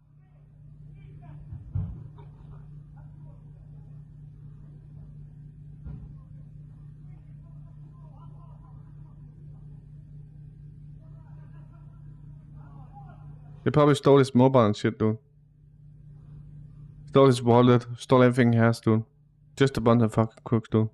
They probably stole his mobile and shit, dude. Stole his wallet, stole everything he has, dude. Just a bunch of fucking crooks, dude.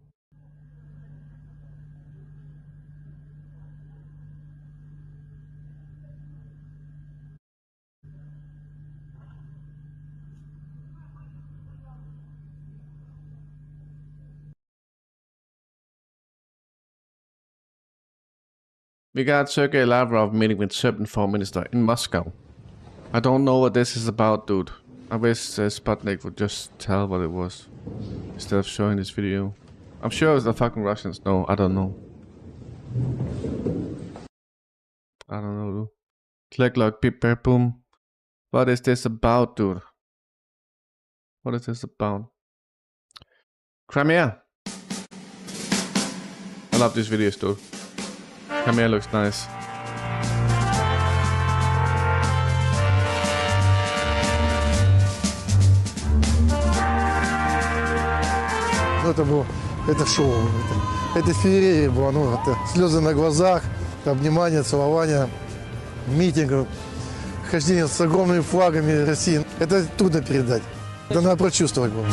We got Sergei Lavrov meeting with Serbian foreign minister in Moscow. I don't know what this is about, dude. I wish Sputnik would just tell what it was, instead of showing this video. I'm sure it's the fucking Russians. No, I don't know. I don't know, dude. Click like beep bear boom. What is this about, dude? What is this about? Crimea. I love these videos, dude. Crimea looks nice. Это шоу, это феерия была, ну, это слезы на глазах, обнимания, целования, митинг, хождение с огромными флагами России. Это трудно передать, это надо прочувствовать было.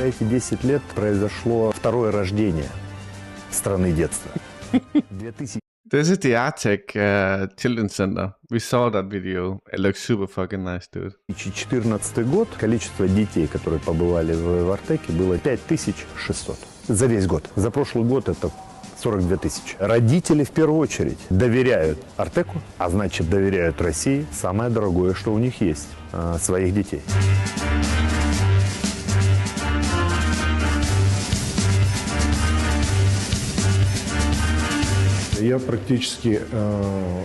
За эти 10 лет произошло второе рождение страны детства. 2000. This is the Arctic Children's Center. We saw that video. It looks super fucking nice, dude. 2014 год количество детей, которые побывали в Артеке, было 5600 за весь год. За прошлый год это 42 тысячи. Родители в первую очередь доверяют Артеку, а значит доверяют России. Самое дорогое, что у них есть, своих детей. Я практически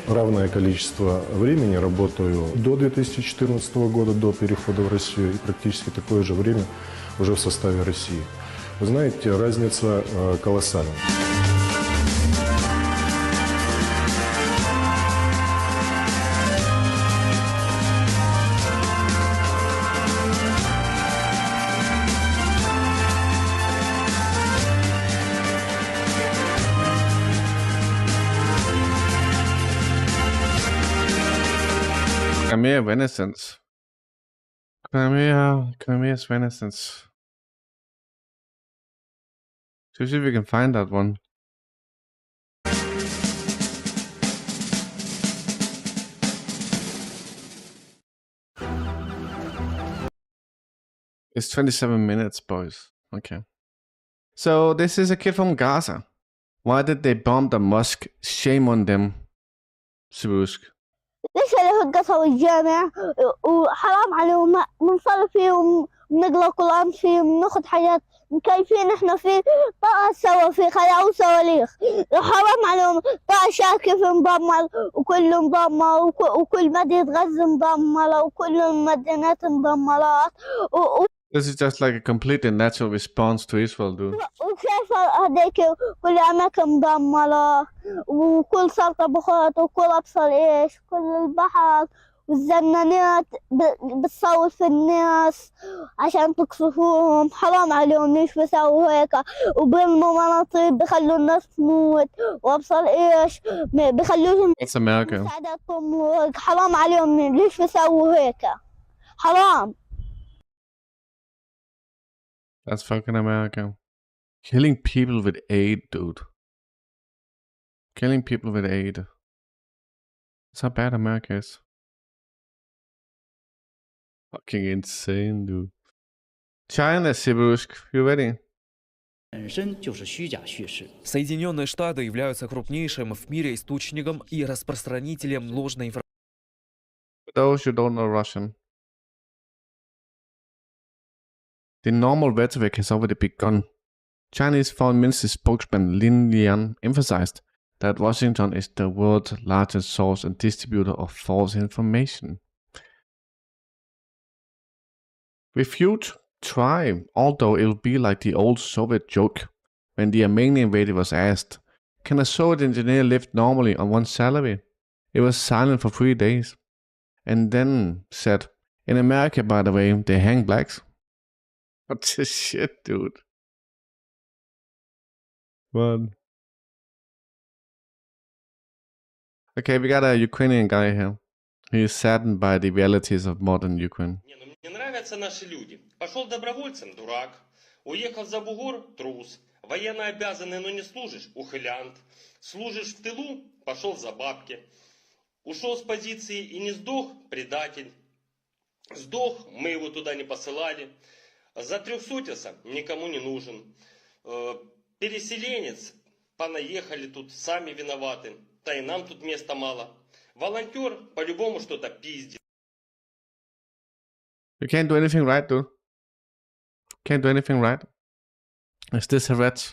равное количество времени работаю до 2014 года, до перехода в Россию, и практически такое же время уже в составе России. Вы знаете, разница колоссальна. Crimea Renaissance. Crimea's Renaissance. So see if we can find that one. It's 27 minutes, boys. Okay. So this is a kid from Gaza. Why did they bomb the mosque? Shame on them. Sibusk. ليش اللي هجسوا الجامع وحرام عليهم بنصلي فيهم بنقرا قرآن فيهم بناخد حاجات مكيفين احنا فيه طاقة سوا فيه خلعوا صواريخ حرام عليهم طاقة شاكي في مدمر وكل مدمر وكل مدينة غزة مدمرة وكل المدينات مدمرات This is just like a completely natural response to Israel, dude. وكيف هذيك كل أماكن مدمرة وكل صار طبخات وكل أبصر إيش كل البحر والزنانات بتصور في الناس عشان تقصفوهم حرام عليهم ليش بيسووا هيك وبرموا مناطيد بخلوا الناس تموت وأبصر إيش بخلوهم That's America. مساعداتهم حرام عليهم ليش بيسووا هيك حرام. That's fucking America. Killing people with aid, dude. Killing people with aid. That's how bad America is. Fucking insane, dude. China, Sibusk, you ready? Соединенные Штаты являются крупнейшим в мире источником и распространителем ложной информации. For those who don't know Russian, the normal rhetoric has already begun. Chinese Foreign Ministry spokesman Lin Lian emphasized that Washington is the world's largest source and distributor of false information. Refute, try, although it will be like the old Soviet joke when the Armenian lady was asked, "Can a Soviet engineer live normally on one salary?" It was silent for 3 days, and then said, "In America, by the way, they hang blacks." What the shit, dude? What? Okay, we got a Ukrainian guy here. He is saddened by the realities of modern Ukraine. Мне нравятся наши люди. Пошел добровольцем – дурак. Уехал за бугор – трус. Военно обязанный, но не служишь – ухилянт. Служишь в тылу – пошел за бабки. Ушел с позиции и не сдох – предатель. Сдох – мы его туда не посылали. Затрехсотился – никому не нужен. Переселенец – понаехали тут, сами виноваты. Да и нам тут места мало. Волонтер по-любому что-то пиздит. You can't do anything right, dude. Can't do anything right. Is this Haaretz?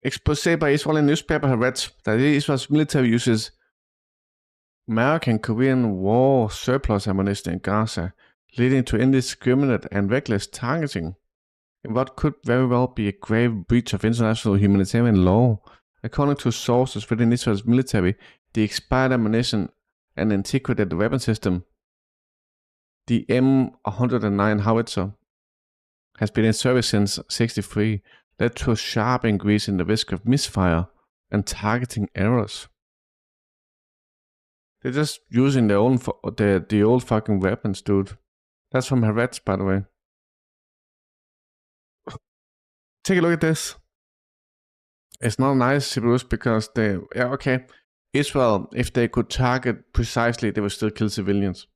Expose by Israeli newspaper Haaretz that Israel's military uses American Korean war surplus ammunition in Gaza, leading to indiscriminate and reckless targeting in what could very well be a grave breach of international humanitarian law. According to sources within Israel's military, the expired ammunition and antiquated weapon system, the M109 howitzer, has been in service since '63, led to a sharp increase in the risk of misfire and targeting errors. They're just using their own the old fucking weapons, dude. That's from Haaretz, by the way. take a look at this. It's not nice, Cyprus, because Israel, if they could target precisely, they would still kill civilians.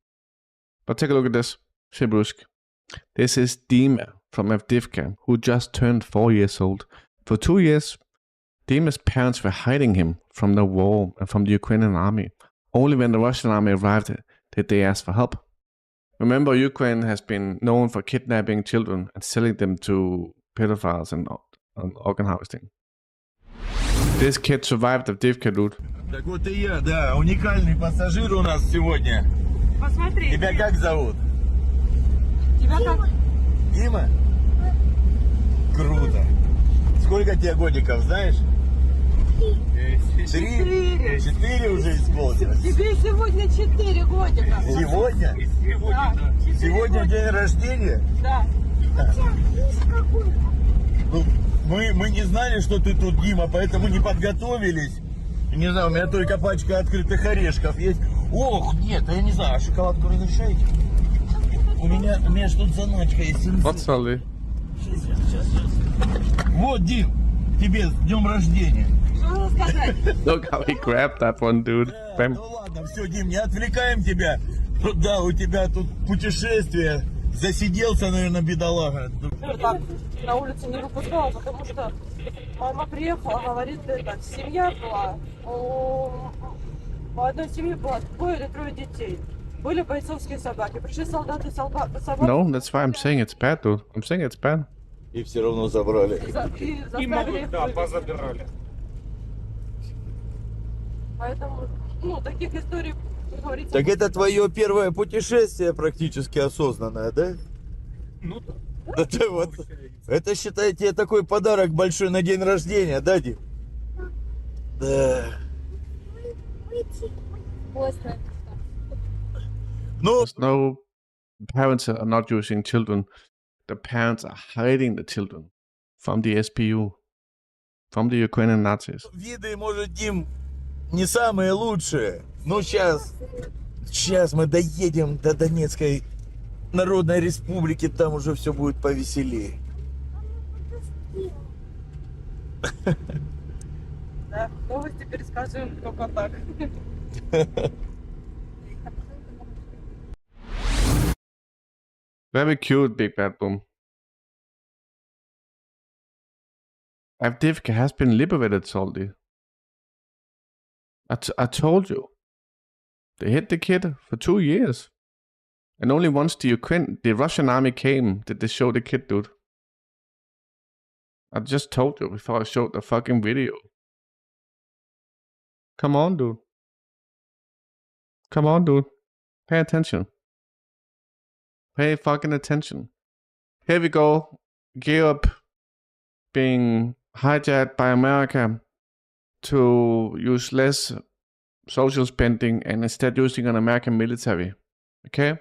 But take a look at this, Cyprus. This is Dima from Avdiivka, who just turned 4 years old. For 2 years, Dima's parents were hiding him from the war and from the Ukrainian army. Only when the Russian army arrived did they ask for help. Remember, Ukraine has been known for kidnapping children and selling them to pedophiles and organ harvesting. This kid survived Avdiivka, dude. Так вот и я, да, уникальный пассажир у нас сегодня. Посмотри. Тебя как зовут? Тебя как? Дима? Круто. Сколько тебе годиков, знаешь? 3? 4 уже исполнилось. Тебе сегодня 4 годика. Сегодня? Да. Сегодня день рождения? Да. Ну, мы не знали, что ты тут, Дима, поэтому не подготовились. Не знаю, у меня только пачка открытых орешков есть. Ох, нет, я не знаю, а шоколадку разрешаете? У меня ж тут заначка есть. What's all Сейчас. Вот, Дим, тебе с днем рождения. Что сказать? Look how he grabbed that one, dude. Bam. Ну ладно, все, Дим, не отвлекаем тебя. Да, у тебя тут путешествие. Засиделся, наверное, бедолага. Так, на улице не выпускала, потому что мама приехала, говорит, семья была, у одной семьи было 2 или 3 детей. Были бойцовские собаки, пришли солдаты, собаки. No, that's why I'm saying it's bad, dude. I'm saying it's bad. И все равно забрали. И могут, да, позабирали. Поэтому, таких историй, как говорится... Так это твое первое путешествие практически осознанное, да? Ну да. Это, считайте, такой подарок большой на день рождения, да, Дим? Да. No, parents are not using children. The parents are hiding the children from the SPU, from the Ukrainian Nazis. Виды, может, Дим, не самые лучшие. Но сейчас мы доедем до Донецкой Народной Республики, там уже все будет повеселее. Да, новости пересказываем только так. Very cute, Big Bad Boom. Avdiivka has been liberated, Salty. I told you. They hid the kid for 2 years. And only once the Russian army came did they show the kid, dude. I just told you before I showed the fucking video. Come on, dude. Come on, dude. Pay attention. Pay fucking attention. Here we go. Europe being hijacked by America to use less social spending and instead using an American military. Okay?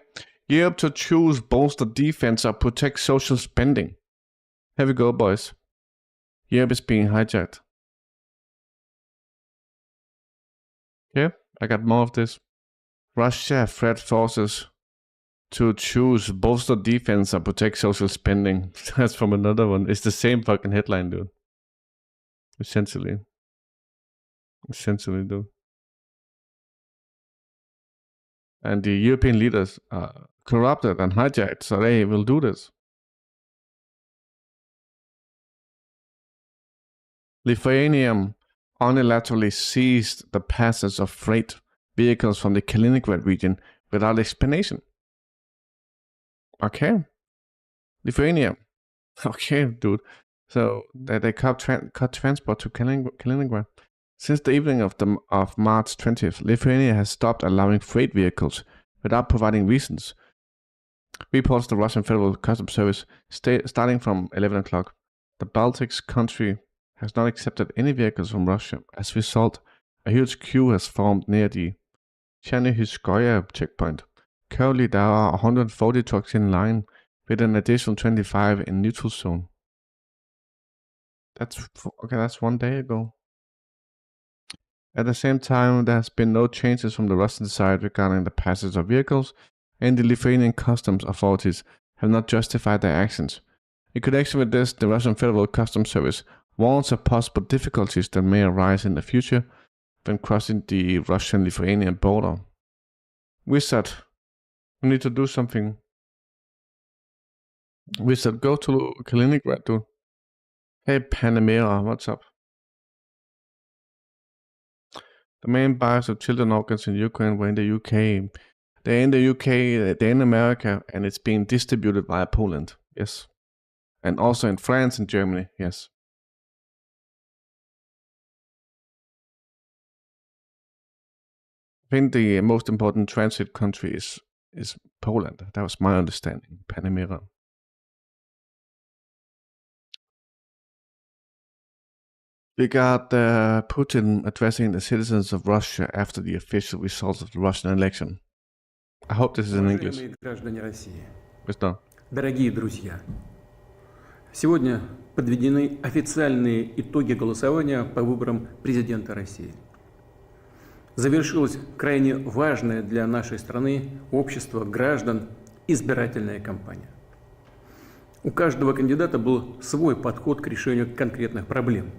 Europe to choose bolster defense or protect social spending. Here we go, boys. Europe is being hijacked. Okay? I got more of this. Russia threat forces to choose bolster defense or protect social spending. That's from another one. It's the same fucking headline, dude. Essentially, dude. And the European leaders are corrupted and hijacked, so they will do this. Lithuania unilaterally seized the passage of freight vehicles from the Kaliningrad region without explanation. Okay. Lithuania. Okay, dude. So they cut transport to Kaliningrad. Since the evening of March 20th, Lithuania has stopped allowing freight vehicles without providing reasons. Reports the Russian Federal Customs Service starting from 11 o'clock. The Baltics country has not accepted any vehicles from Russia. As a result, a huge queue has formed near the Chernihiskaya checkpoint. Currently, there are 140 trucks in line, with an additional 25 in neutral zone. That's 1 day ago. At the same time, there has been no changes from the Russian side regarding the passage of vehicles, and the Lithuanian customs authorities have not justified their actions. In connection with this, the Russian Federal Customs Service warns of possible difficulties that may arise in the future when crossing the Russian-Lithuanian border. We said, we need to do something. We said, go to Kaliningrad, dude. Hey, Panamera, what's up? The main buyers of children organs in Ukraine were in the UK. They're in the UK, they're in America, and it's being distributed via Poland. Yes. And also in France and Germany. Yes. I think the most important transit country is Poland. That was my understanding. Panamera. We got Putin addressing the citizens of Russia after the official results of the Russian election. I hope this is in English. Уважаемые граждане России, Что? дорогие друзья, сегодня подведены официальные итоги голосования по выборам президента России. Завершилась крайне важная для нашей страны, общества, граждан избирательная кампания. У каждого кандидата был свой подход к решению конкретных проблем.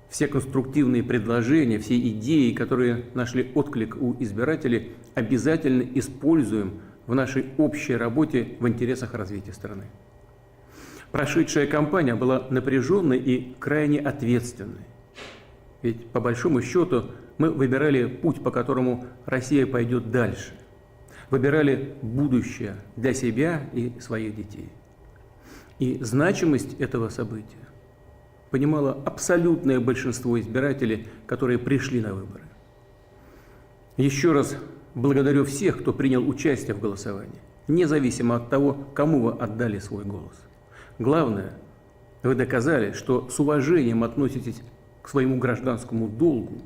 Все конструктивные предложения, все идеи, которые нашли отклик у избирателей, обязательно используем в нашей общей работе в интересах развития страны. Прошедшая кампания была напряженной и крайне ответственной. Ведь, по большому счету, мы выбирали путь, по которому Россия пойдет дальше. Выбирали будущее для себя и своих детей. И значимость этого события понимало абсолютное большинство избирателей, которые пришли на выборы. Еще раз благодарю всех, кто принял участие в голосовании, независимо от того, кому вы отдали свой голос. Главное, вы доказали, что с уважением относитесь к своему гражданскому долгу,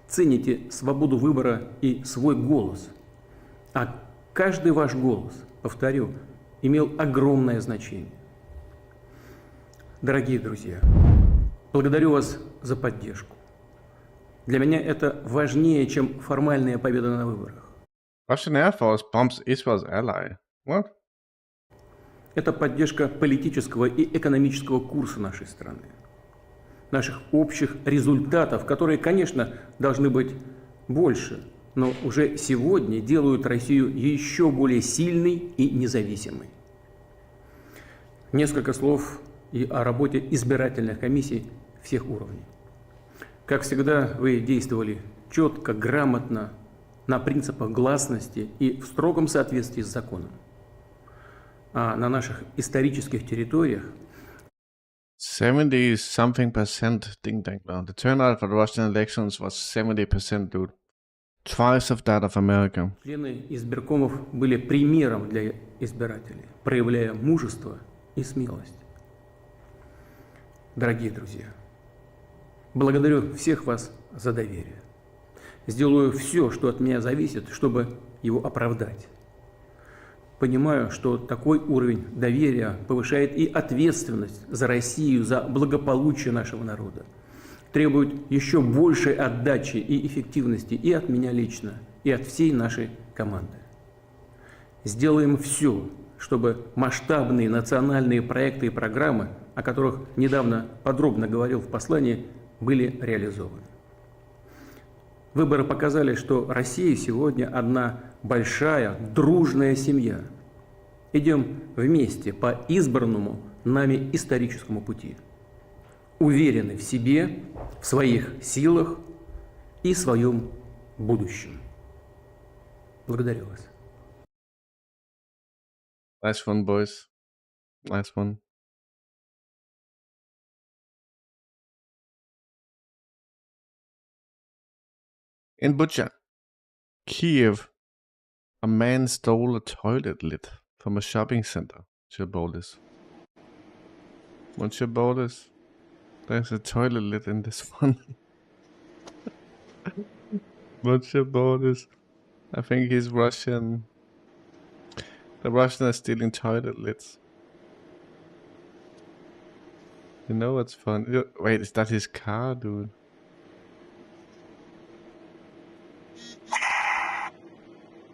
цените свободу выбора и свой голос. А каждый ваш голос, повторю, имел огромное значение. Дорогие друзья, благодарю вас за поддержку. Для меня это важнее, чем формальная победа на выборах. Russian Air Force bombs Israel's ally. What? Это поддержка политического и экономического курса нашей страны. Наших общих результатов, которые, конечно, должны быть больше, но уже сегодня делают Россию еще более сильной и независимой. Несколько слов и о работе избирательных комиссий всех уровней. Как всегда, вы действовали четко, грамотно, на принципах гласности и в строгом соответствии с законом. А на наших исторических территориях 70-something% ding dang dong. The turnout for the Russian elections was 70%, dude. Twice of that of America. Члены избиркомов были примером для избирателей, проявляя мужество и смелость. Дорогие друзья, благодарю всех вас за доверие. Сделаю все, что от меня зависит, чтобы его оправдать. Понимаю, что такой уровень доверия повышает и ответственность за Россию, за благополучие нашего народа. Требует еще большей отдачи и эффективности и от меня лично, и от всей нашей команды. Сделаем все, чтобы масштабные национальные проекты и программы, о которых недавно подробно говорил в послании, были реализованы. Выборы показали, что Россия сегодня одна большая, дружная семья. Идем вместе по избранному нами историческому пути. Уверены в себе, в своих силах и своем будущем. Благодарю вас. Nice one, boys. Nice one. In Bucha, Kiev, a man stole a toilet lid from a shopping center. Geopolitics. What's Geopolitics? There's a toilet lid in this one. What's Geopolitics? I think he's Russian. The Russians are stealing toilet lids. You know what's fun? Wait, is that his car, dude?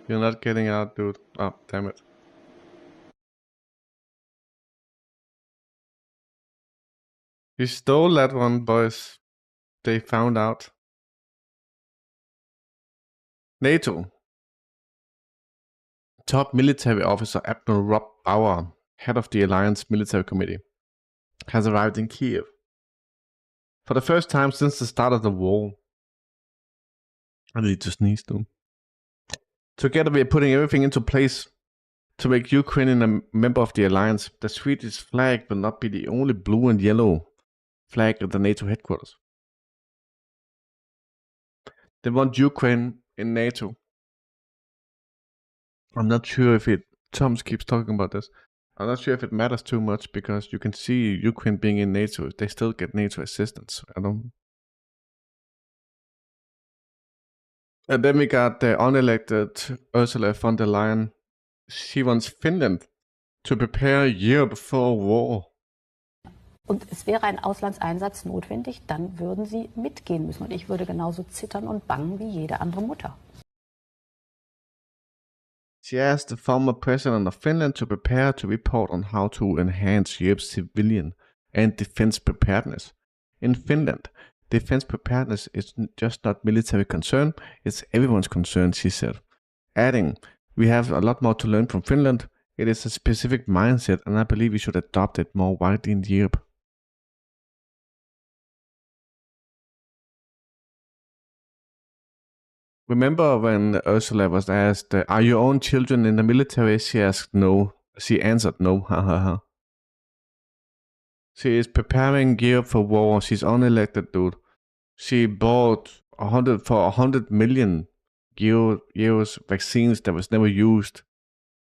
You're not getting out, dude. Oh, damn it. You stole that one, boys. They found out. NATO. Top military officer Admiral Rob Bauer, head of the Alliance Military Committee, has arrived in Kiev. For the first time since the start of the war. I need to sneeze too. Together we are putting everything into place to make Ukraine a member of the alliance. The Swedish flag will not be the only blue and yellow flag at the NATO headquarters. They want Ukraine in NATO. I'm not sure if it... Tom keeps talking about this. I'm not sure if it matters too much because you can see Ukraine being in NATO. They still get NATO assistance. I don't... And then we got the unelected Ursula von der Leyen. She wants Finland to prepare a year before war. Und es wäre ein Auslandseinsatz notwendig, dann würden sie mitgehen müssen. Und ich würde genauso zittern und bangen wie jede andere Mutter. She asked the former president of Finland to prepare to report on how to enhance Europe's civilian and defense preparedness. In Finland, defense preparedness is just not military concern, it's everyone's concern, she said. Adding, we have a lot more to learn from Finland. It is a specific mindset and I believe we should adopt it more widely in Europe. Remember when Ursula was asked, are your own children in the military? She asked no. She answered no. Ha ha ha. She is preparing Europe for war. She's unelected, dude. She bought 100 million euros vaccines that was never used.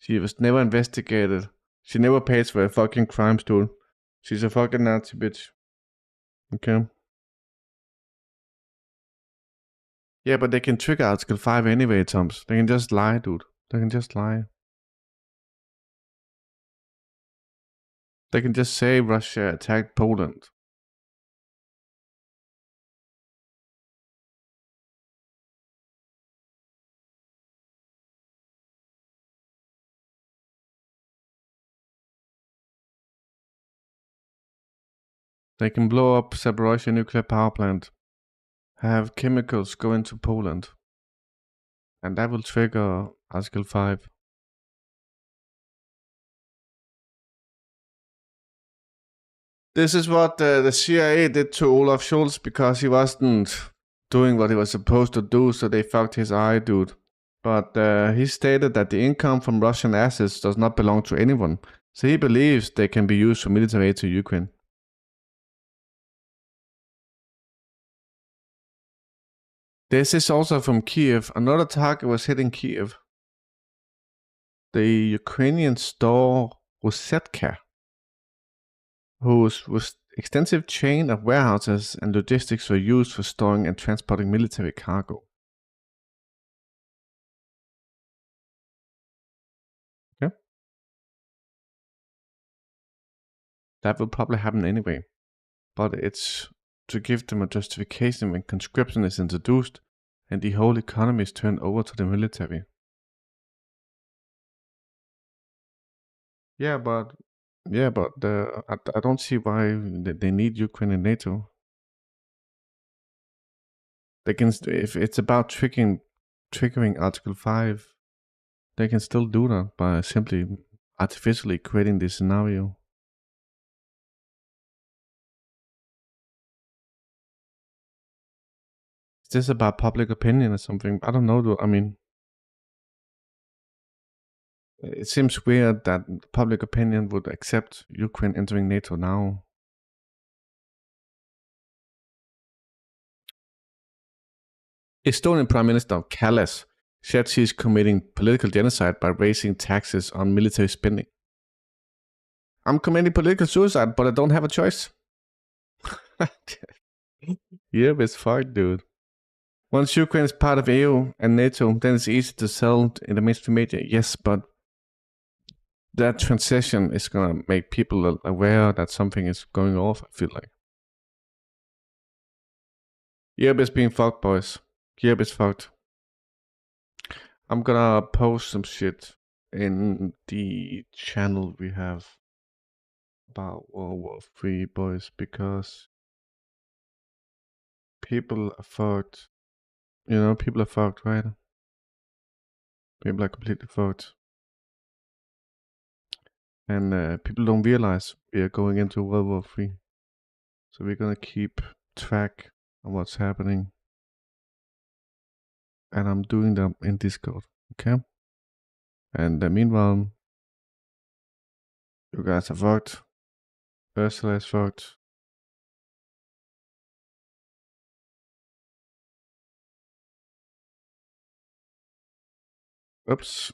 She was never investigated. She never pays for her fucking crimes, dude. She's a fucking Nazi bitch. Okay. Yeah, but they can trigger Article 5 anyway, Toms. They can just lie, dude. They can just lie. They can just say Russia attacked Poland. They can blow up Zaporozhye nuclear power plant. Have chemicals go into Poland. And that will trigger Article 5. This is what the CIA did to Olaf Scholz because he wasn't doing what he was supposed to do, so they fucked his eye, dude. But he stated that the income from Russian assets does not belong to anyone, so he believes they can be used for military aid to Ukraine. This is also from Kiev. Another target was hit in Kiev. The Ukrainian store Rosetka, whose extensive chain of warehouses and logistics were used for storing and transporting military cargo. Okay. That will probably happen anyway, but it's to give them a justification when conscription is introduced and the whole economy is turned over to the military. Yeah, but I don't see why they need Ukraine and NATO. They can, if it's about triggering Article 5, they can still do that by simply artificially creating this scenario. Is this about public opinion or something? I don't know though. I mean, it seems weird that public opinion would accept Ukraine entering NATO now. Estonian Prime Minister Kallas said she is committing political genocide by raising taxes on military spending. I'm committing political suicide, but I don't have a choice. Yeah, it's fine, dude. Once Ukraine is part of EU and NATO, then it's easy to sell in the mainstream media. Yes, but that transition is going to make people aware that something is going off, I feel like. Europe is being fucked, boys. Europe is fucked. I'm gonna post some shit in the channel we have. about World War III, boys, because people are fucked. You know, people are fucked, right? People are completely fucked. And people don't realize we are going into World War III. So we're gonna keep track of what's happening. And I'm doing them in Discord, okay? And meanwhile, you guys are fucked. Ursula is fucked. Oops.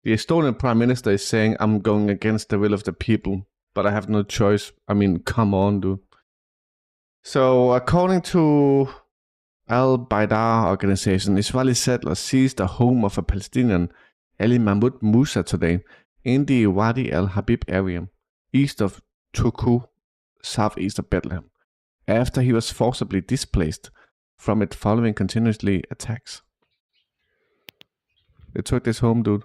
The Estonian Prime Minister is saying I'm going against the will of the people, but I have no choice. I mean, come on, dude. So, according to Al-Baidar organization, Israeli settlers seized the home of a Palestinian, Ali Mahmoud Musa, today in the Wadi al-Habib area, east of Turku, southeast of Bethlehem, after he was forcibly displaced from it following continuously attacks. They took this home, dude.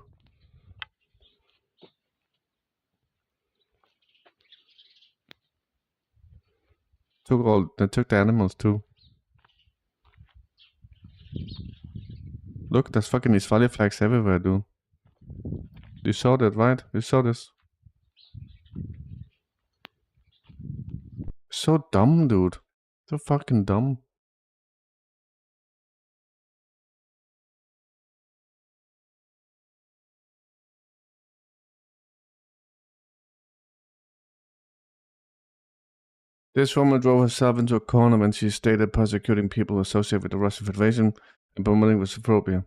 They took the animals too. Look, there's fucking Israeli flags everywhere, dude. You saw that, right? You saw this. So dumb, dude. So fucking dumb. This woman drove herself into a corner when she stated persecuting people associated with the Russian Federation and promoting Russophobia,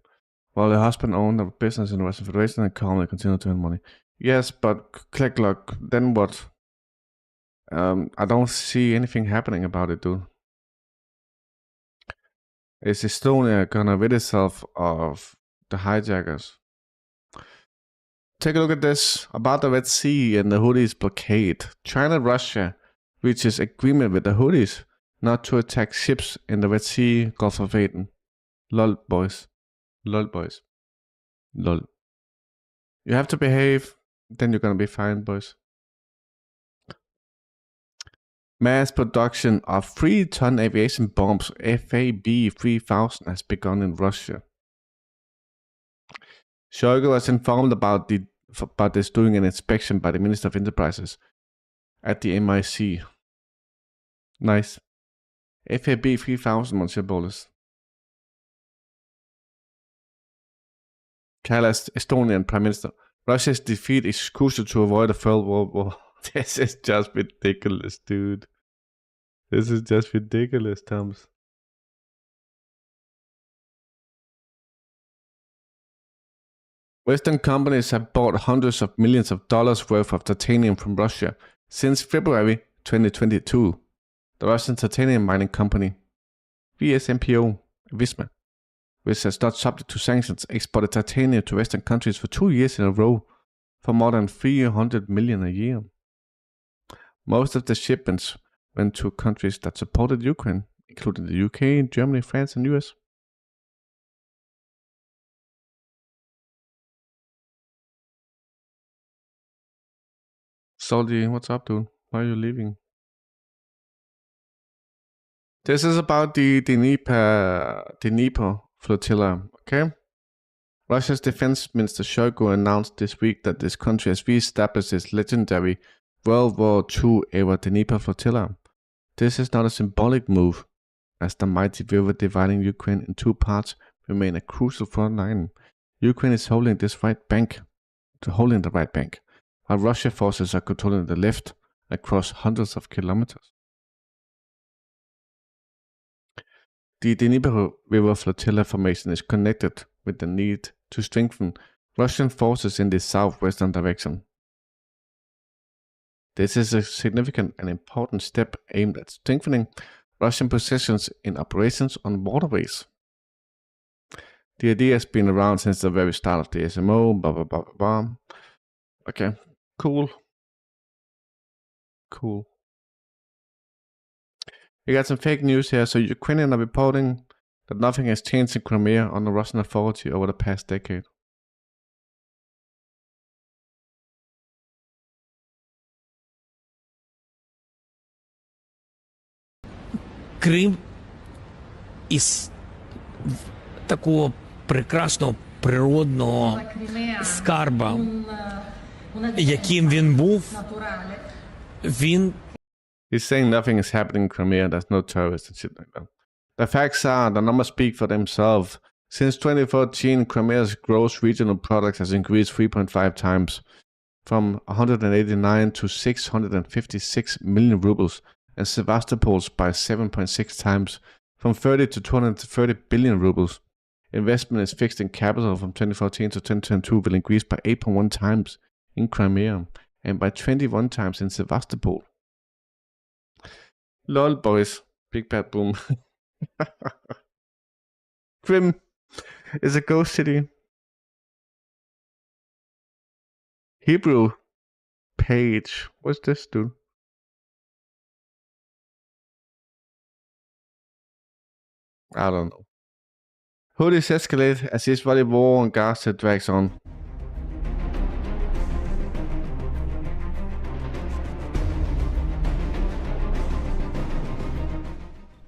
while her husband owned a business in the Russian Federation and calmly continued to earn money. Yes, but click luck, then what? I don't see anything happening about it, dude. Is Estonia gonna rid itself of the hijackers? Take a look at this about the Red Sea and the Houthis blockade. China and Russia reaches agreement with the Houthis not to attack ships in the Red Sea, Gulf of Aden. Lol, boys. Lol, boys. Lol. You have to behave, then you're gonna be fine, boys. Mass production of 3-ton aviation bombs FAB-3000 has begun in Russia. Shoigu was informed about this during an inspection by the Minister of Enterprises at the MIC. Nice. FAB-3000, Monsieur Bolus. Kailas, Estonian Prime Minister. Russia's defeat is crucial to avoid a third world war. This is just ridiculous, dude. This is just ridiculous, Thomas. Western companies have bought hundreds of millions of dollars worth of titanium from Russia since February 2022. The Russian titanium mining company, VSMPO, Visma, which is not subject to sanctions, exported titanium to Western countries for 2 years in a row for more than $300 million a year. Most of the shipments went to countries that supported Ukraine, including the UK, Germany, France, and US. Salty, what's up, dude? Why are you leaving? This is about the Dnieper flotilla, okay? Russia's defense minister Shoigu announced this week that this country has re-established its legendary World War II-era Dnieper flotilla. This is not a symbolic move, as the mighty river dividing Ukraine in two parts remain a crucial front line. Ukraine is holding the right bank, while Russian forces are controlling the left across hundreds of kilometers. The Dnieper River Flotilla formation is connected with the need to strengthen Russian forces in the southwestern direction. This is a significant and important step aimed at strengthening Russian positions in operations on waterways. The idea has been around since the very start of the SMO, blah blah blah blah blah. Okay, cool. Cool. We got some fake news here. So Ukrainians are reporting that nothing has changed in Crimea on the Russian authority over the past decade. Крим із такого прекрасного природного скарба, яким він був, він... He's saying nothing is happening in Crimea, there's no terrorists and shit like that. The facts are, the numbers speak for themselves. Since 2014, Crimea's gross regional product has increased 3.5 times, from 189 to 656 million rubles, and Sevastopol's by 7.6 times, from 30 to 230 billion rubles. Investment is fixed in capital from 2014 to 2022 will increase by 8.1 times in Crimea, and by 21 times in Sevastopol. Lol, boys. Big bad boom. Crim is a ghost city. Hebrew page. What's this, dude? I don't know. Houthis escalate as Israeli war on Gaza drags on.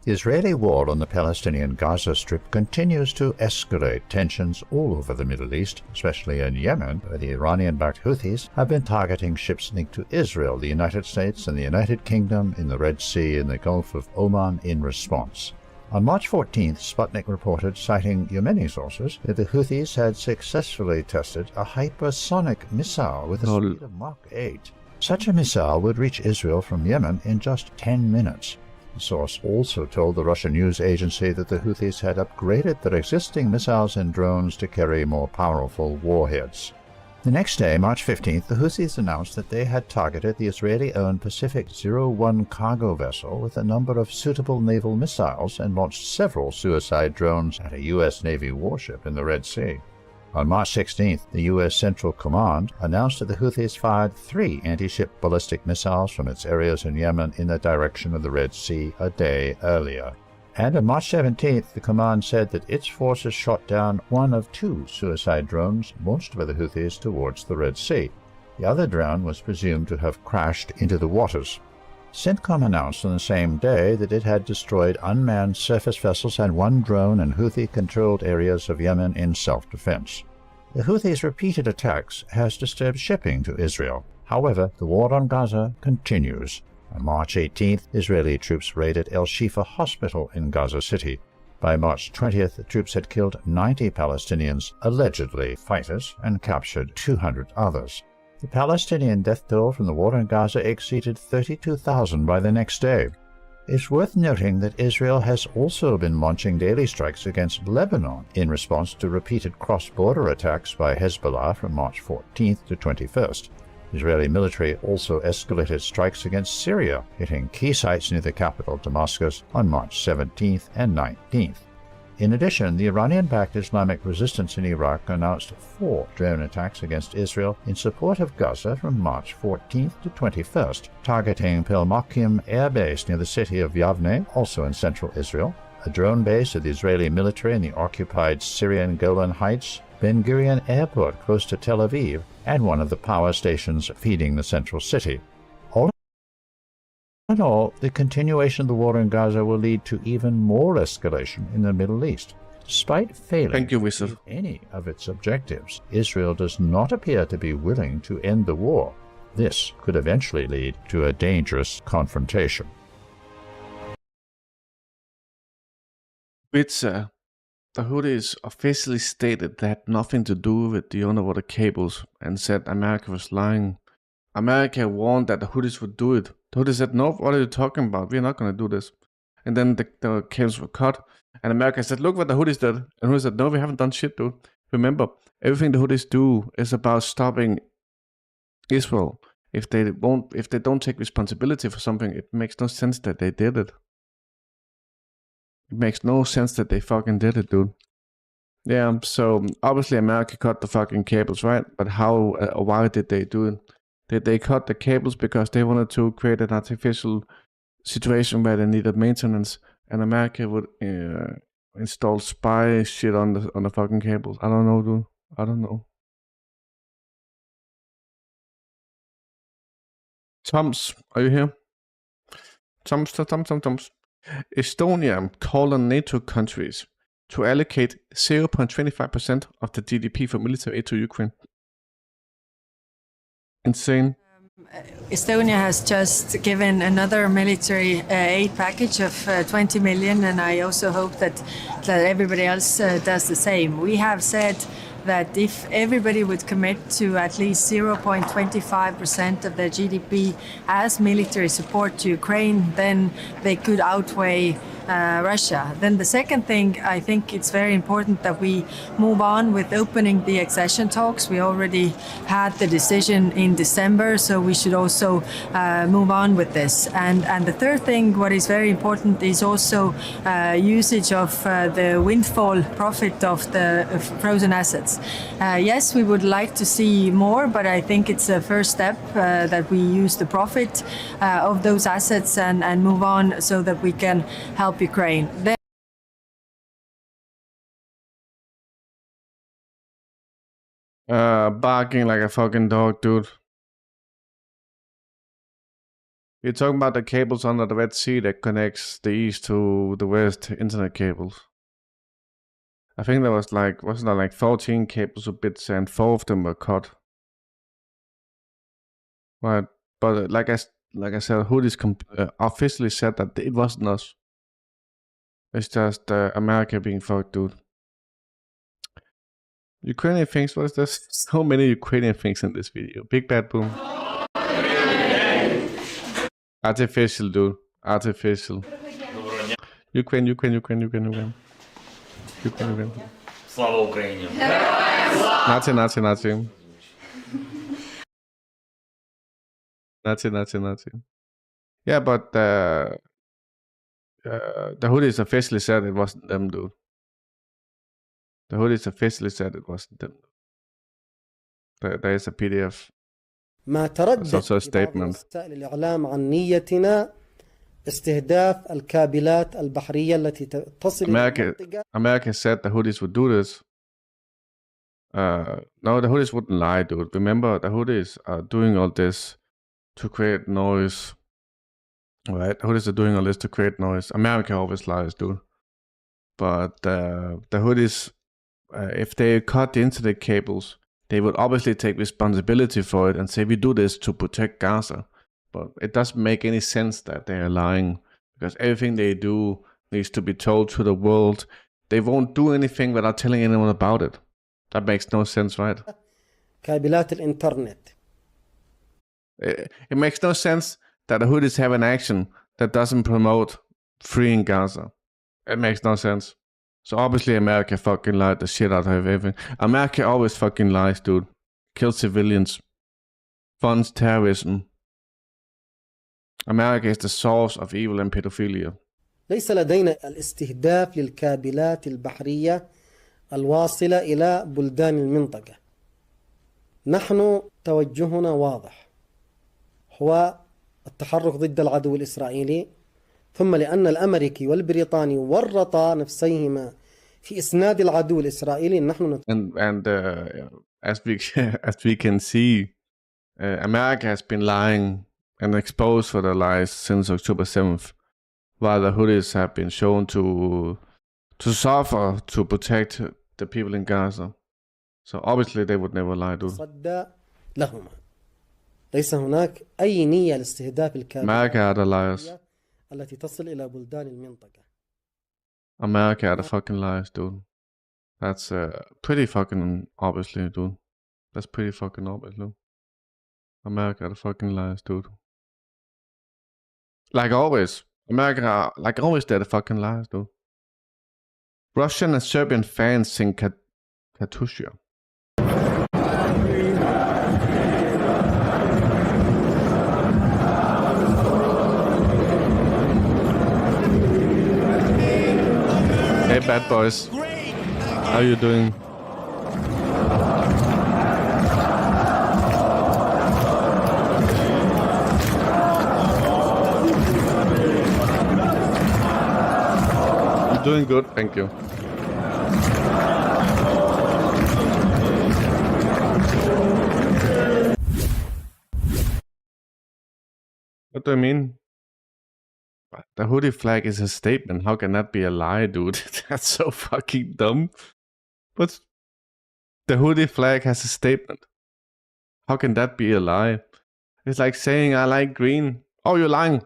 The Israeli war on the Palestinian Gaza Strip continues to escalate tensions all over the Middle East, especially in Yemen, where the Iranian-backed Houthis have been targeting ships linked to Israel, the United States, and the United Kingdom in the Red Sea and the Gulf of Oman in response. On March 14th, Sputnik reported, citing Yemeni sources, that the Houthis had successfully tested a hypersonic missile with a speed of Mach 8. Such a missile would reach Israel from Yemen in just 10 minutes. The source also told the Russian news agency that the Houthis had upgraded their existing missiles and drones to carry more powerful warheads. The next day, March 15th, the Houthis announced that they had targeted the Israeli-owned Pacific 01 cargo vessel with a number of suitable naval missiles and launched several suicide drones at a U.S. Navy warship in the Red Sea. On March 16th, the U.S. Central Command announced that the Houthis fired 3 anti-ship ballistic missiles from its areas in Yemen in the direction of the Red Sea a day earlier. And on March 17th, the command said that its forces shot down one of 2 suicide drones launched by the Houthis towards the Red Sea. The other drone was presumed to have crashed into the waters. CENTCOM announced on the same day that it had destroyed unmanned surface vessels and 1 drone in Houthi-controlled areas of Yemen in self-defense. The Houthis' repeated attacks has disturbed shipping to Israel. However, the war on Gaza continues. On March 18th, Israeli troops raided El Shifa Hospital in Gaza City. By March 20th, the troops had killed 90 Palestinians, allegedly fighters, and captured 200 others. The Palestinian death toll from the war in Gaza exceeded 32,000 by the next day. It's worth noting that Israel has also been launching daily strikes against Lebanon in response to repeated cross-border attacks by Hezbollah from March 14th to 21st. The Israeli military also escalated strikes against Syria, hitting key sites near the capital Damascus on March 17th and 19th. In addition, the Iranian-backed Islamic resistance in Iraq announced 4 drone attacks against Israel in support of Gaza from March 14th to 21st, targeting Pelmakim Air Base near the city of Yavne, also in central Israel, a drone base of the Israeli military in the occupied Syrian Golan Heights, Ben Gurion Airport close to Tel Aviv, and one of the power stations feeding the central city. All in all, the continuation of the war in Gaza will lead to even more escalation in the Middle East. Despite failing to achieve any of its objectives, Israel does not appear to be willing to end the war. This could eventually lead to a dangerous confrontation. The Houthis officially stated they had nothing to do with the underwater cables and said America was lying. America warned that the Houthis would do it. The Houthis said, no, what are you talking about? We're not going to do this. And then the cables were cut. And America said, look what the Houthis did. And Houthis said, no, we haven't done shit, dude. Remember, everything the Houthis do is about stopping Israel. If they don't take responsibility for something, it makes no sense that they did it. It makes no sense that they fucking did it, dude. Yeah, so obviously America cut the fucking cables, right? But how or why did they do it? Did they cut the cables because they wanted to create an artificial situation where they needed maintenance, and America would install spy shit on the fucking cables? I don't know, dude. I don't know. Toms, are you here? Toms. Estonia called on NATO countries to allocate 0.25% of the GDP for military aid to Ukraine. Insane. Estonia has just given another military aid package of 20 million, and I also hope that everybody else does the same. We have said that if everybody would commit to at least 0.25% of their GDP as military support to Ukraine, then they could outweigh Russia. Then the second thing, I think it's very important that we move on with opening the accession talks. We already had the decision in December, so we should also move on with this. And the third thing, what is very important, is also usage of the windfall profit of the frozen assets. Yes, we would like to see more, but I think it's a first step that we use the profit of those assets and move on so that we can help Ukraine. Barking like a fucking dog, dude. You're talking about the cables under the Red Sea that connects the east to the west, internet cables. I think there was like, wasn't there like 14 cables or bits, and 4 of them were cut. Right, but like I said, Houthis officially said that it wasn't us. It's just America being fucked, dude. Ukrainian things, what is this? So many Ukrainian things in this video. Big Bad Boom. Artificial, dude. Artificial. Ukraine. Слава Україні. Nazi. Yeah, but the Houthis officially said it wasn't them, dude. The Houthis officially said it wasn't them. There is a PDF. ما تردد It's also a statement. وسائل الإعلام عن نيتنا استهداف الكابلات البحرية التي تصل إلى المنطقة. America said the Houthis would do this. No, the Houthis wouldn't lie, dude. Remember, the Houthis are doing all this to create noise. Right? The Houthis are doing all this to create noise. America always lies, dude. But the Houthis, if they cut the internet cables, they would obviously take responsibility for it and say, we do this to protect Gaza. But it doesn't make any sense that they are lying, because everything they do needs to be told to the world. They won't do anything without telling anyone about it. That makes no sense, right? كابلات الإنترنت. It makes no sense that the Houthis have an action that doesn't promote freeing Gaza. It makes no sense. So obviously America fucking lied the shit out of everything. America always fucking lies, dude. Kills civilians. Funds terrorism. America is the source of evil and pedophilia. ليس لدينا الاستهداف للكابلات البحرية الواصلة إلى بلدان المنطقة. نحن توجهنا واضح، هو التحرك ضد العدو الإسرائيلي، ثم لأن الأمريكي والبريطاني ورطا نفسيهما في إسناد العدو الإسرائيلي نحن And as we can see, America has been lying and exposed for their lies since October 7th, while the Houthis have been shown to suffer to protect the people in Gaza. So obviously they would never lie, dude. صد لهما. ليس هناك أي نية لاستهداف الكابلات America are the liars. التي تصل إلى بلدان المنطقة. America are the fucking liars, dude. That's pretty fucking obviously, dude. That's pretty fucking obvious, dude. America are the fucking liars, dude. Like always. America are, like always, they're the fucking liars, dude. Russian and Serbian fans sing Katusha. Hey, bad boys. How you doing? I'm doing good, thank you. What do you mean? The Houthi flag is a statement. How can that be a lie, dude? That's so fucking dumb. But the Houthi flag has a statement. How can that be a lie? It's like saying I like green. Oh, you're lying.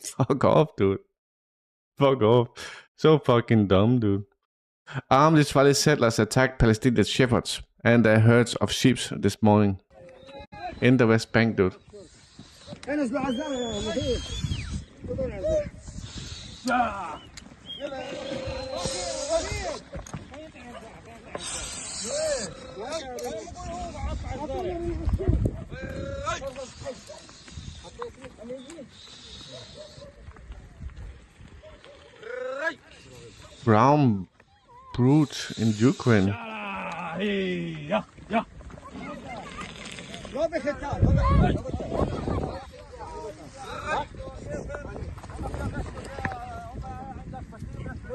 Fuck off, dude. Fuck off. So fucking dumb, dude. Armed Israeli settlers attacked Palestinian shepherds and their herds of sheep this morning in the West Bank, dude. Brown brute in Ukraine.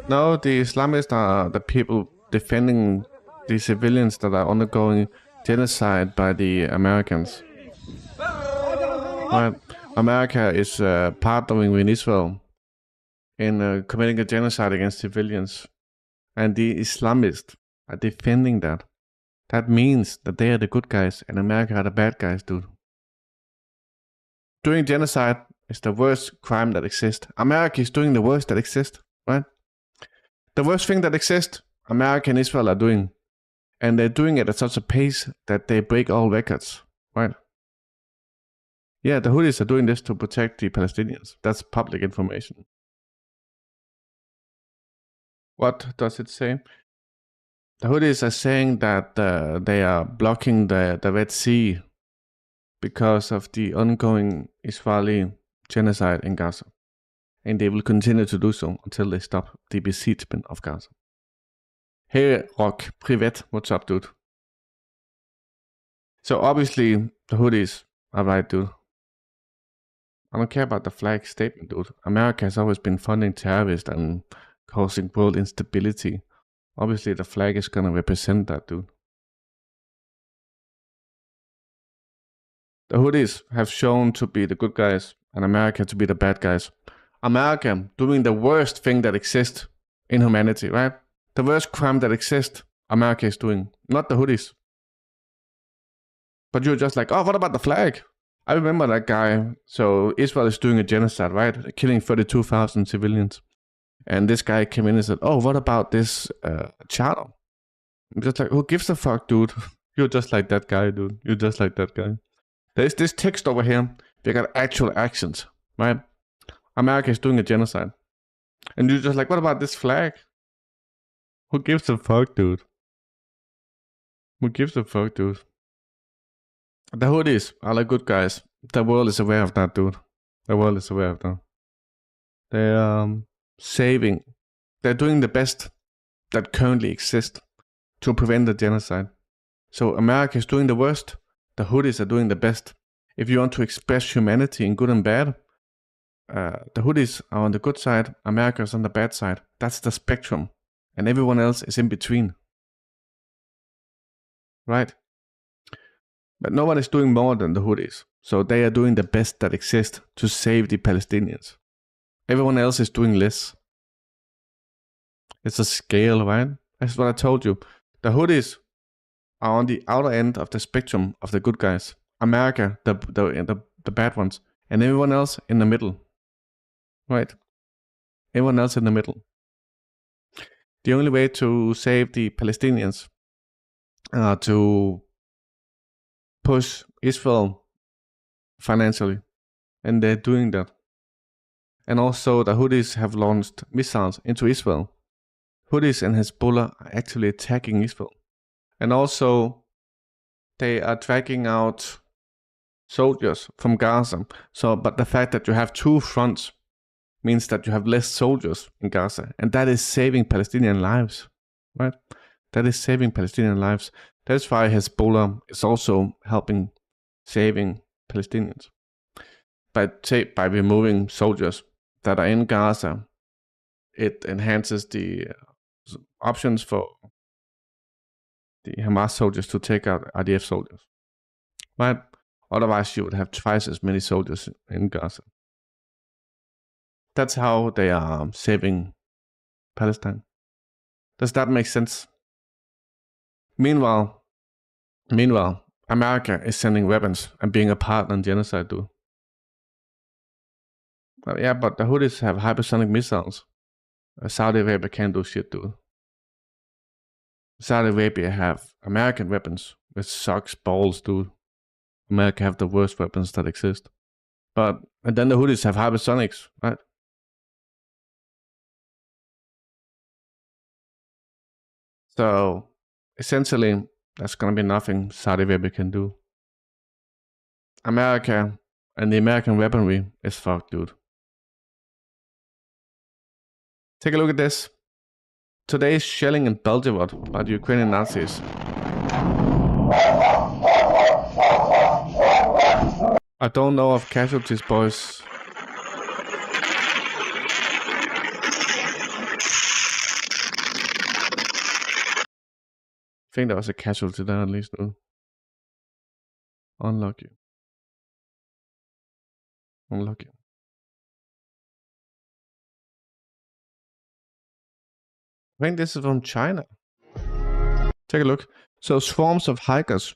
No, the Islamists are the people defending the civilians that are undergoing genocide by the Americans. Right. America is partnering with Israel in committing a genocide against civilians. And the Islamists are defending that. That means that they are the good guys and America are the bad guys, dude. Doing genocide is the worst crime that exists. America is doing the worst that exists, right? The worst thing that exists, America and Israel are doing. And they're doing it at such a pace that they break all records, right? Yeah, the Houthis are doing this to protect the Palestinians. That's public information. What does it say? The Houthis are saying that they are blocking the Red Sea because of the ongoing Israeli genocide in Gaza. And they will continue to do so until they stop the besiegement of Gaza. Hey, Rock, Privet, what's up, dude? So obviously, the Houthis are right, dude. I don't care about the flag statement, dude. America has always been funding terrorists and causing world instability. Obviously, the flag is gonna represent that, dude. The Houthis have shown to be the good guys and America to be the bad guys. America doing the worst thing that exists in humanity, right? The worst crime that exists, America is doing, not the Houthis. But you're just like, oh, what about the flag? I remember that guy. So Israel is doing a genocide, right? Killing 32,000 civilians. And this guy came in and said, oh, what about this charter? I'm just like, who gives a fuck, dude? You're just like that guy, dude. You're just like that guy. There's this text over here. We got actual actions, right? America is doing a genocide. And you're just like, what about this flag? Who gives a fuck, dude? Who gives a fuck, dude? The Houthis are the good guys. The world is aware of that, dude. The world is aware of that. They're saving. They're doing the best that currently exists to prevent the genocide. So America is doing the worst. The Houthis are doing the best. If you want to express humanity in good and bad, the Houthis are on the good side. America is on the bad side. That's the spectrum. And everyone else is in between. Right? But no one is doing more than the Houthis. So they are doing the best that exists to save the Palestinians. Everyone else is doing less. It's a scale, right? That's what I told you. The Houthis are on the outer end of the spectrum of the good guys. America, the bad ones. And everyone else in the middle. Right? Everyone else in the middle. The only way to save the Palestinians, to push Israel financially. And they're doing that. And also the Houthis have launched missiles into Israel. Houthis and Hezbollah are actually attacking Israel. And also they are dragging out soldiers from Gaza. So, but the fact that you have two fronts means that you have less soldiers in Gaza. And that is saving Palestinian lives, right? That is saving Palestinian lives. That's why Hezbollah is also helping saving Palestinians. By removing soldiers that are in Gaza, it enhances the options for the Hamas soldiers to take out IDF soldiers, right? Otherwise, you would have twice as many soldiers in Gaza. That's how they are saving Palestine. Does that make sense? Meanwhile, America is sending weapons and being a partner in genocide, dude. Well, yeah, but the Houthis have hypersonic missiles. Saudi Arabia can't do shit, dude. Saudi Arabia have American weapons, which sucks balls, dude. America have the worst weapons that exist. And then the Houthis have hypersonics, right? So, essentially, there's gonna be nothing Saudi Arabia can do. America and the American weaponry is fucked, dude. Take a look at this. Today's shelling in Belgorod by the Ukrainian Nazis. I don't know of casualties, boys. I think there was a casualty there at least, though. Unlucky. Unlucky. I think this is from China. Take a look. So swarms of hikers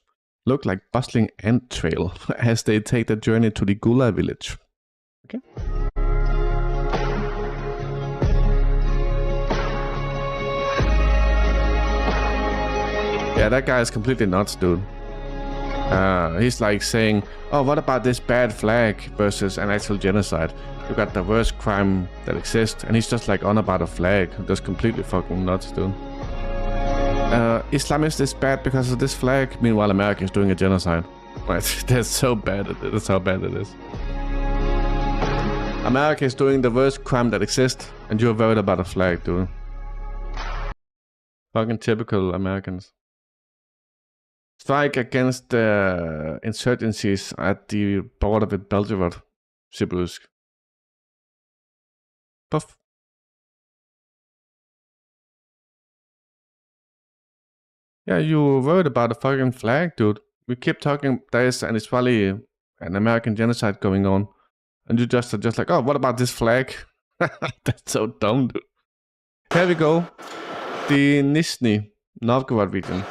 look like bustling ant trail as they take their journey to the Gula village. Okay. Yeah, that guy is completely nuts, dude. He's like saying, oh, what about this bad flag versus an actual genocide? You got the worst crime that exists, and he's just like on about a flag. That's completely fucking nuts, dude. Islamist is bad because of this flag. Meanwhile, America is doing a genocide. Right? That's so bad. That's how bad it is. America is doing the worst crime that exists, and you're worried about a flag, dude. Fucking typical Americans. Strike against the insurgencies at the border with Belgorod, Sibirusk. Puff. Yeah, you were worried about a fucking flag, dude. We keep talking there's an Israeli an American genocide going on, and you just are just like, oh, what about this flag? That's so dumb, dude. Here we go. The Nizhny Novgorod region.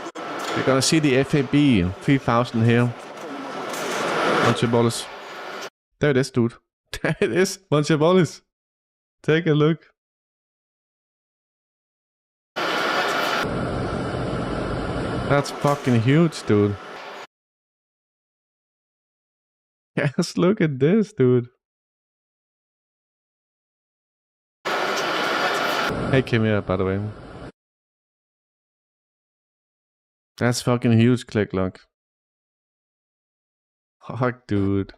You're gonna see the FAB 3000 here. Monchebolus. There it is, dude. There it is, Monchebolus. Take a look. That's fucking huge, dude. Yes, look at this, dude. Hey, came here, by the way. That's fucking huge, Clicklock. Fuck, dude.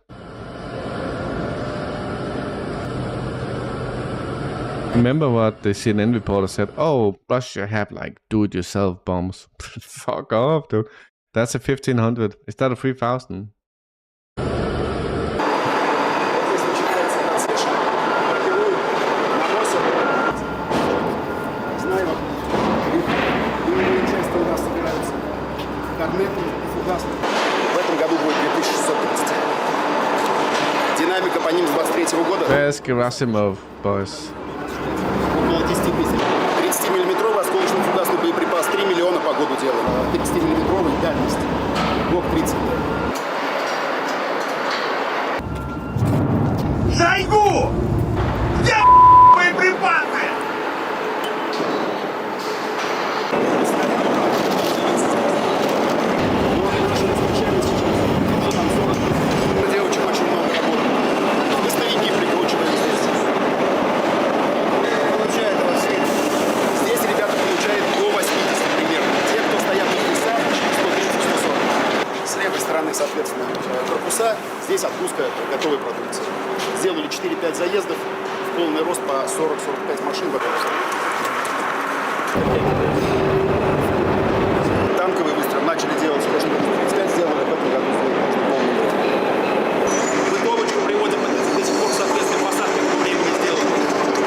Remember what the CNN reporter said? Oh, Russia have like do-it-yourself bombs. Fuck off, dude. That's a 1500. Is that a 3000? В этом году будет 2630. Динамика по ним с 23 года. Where's Gerasimov, boys? Около 10 тысяч. 30-миллиметровый осколочно-фугасный боеприпас 3 миллиона по году делаем. 30-миллиметровый дальность. Блок 30. Шойгу! Где боеприпасы? Девочек очень много работает. Быстовики прикручивали здесь. Получает вообще. Здесь ребята получают до 80 примерно. Те, кто стоят на лесах, 130-140. С левой стороны, соответственно, корпуса. Здесь отпуска готовой продукции. Сделали 4-5 заездов. В полный рост по 40-45 машин. Танковый выстрел начали делать в прошлом году. 35 сделали, в этом году полный рост. Бытовочку приводим до сих пор, соответственно, посадки по времени сделали.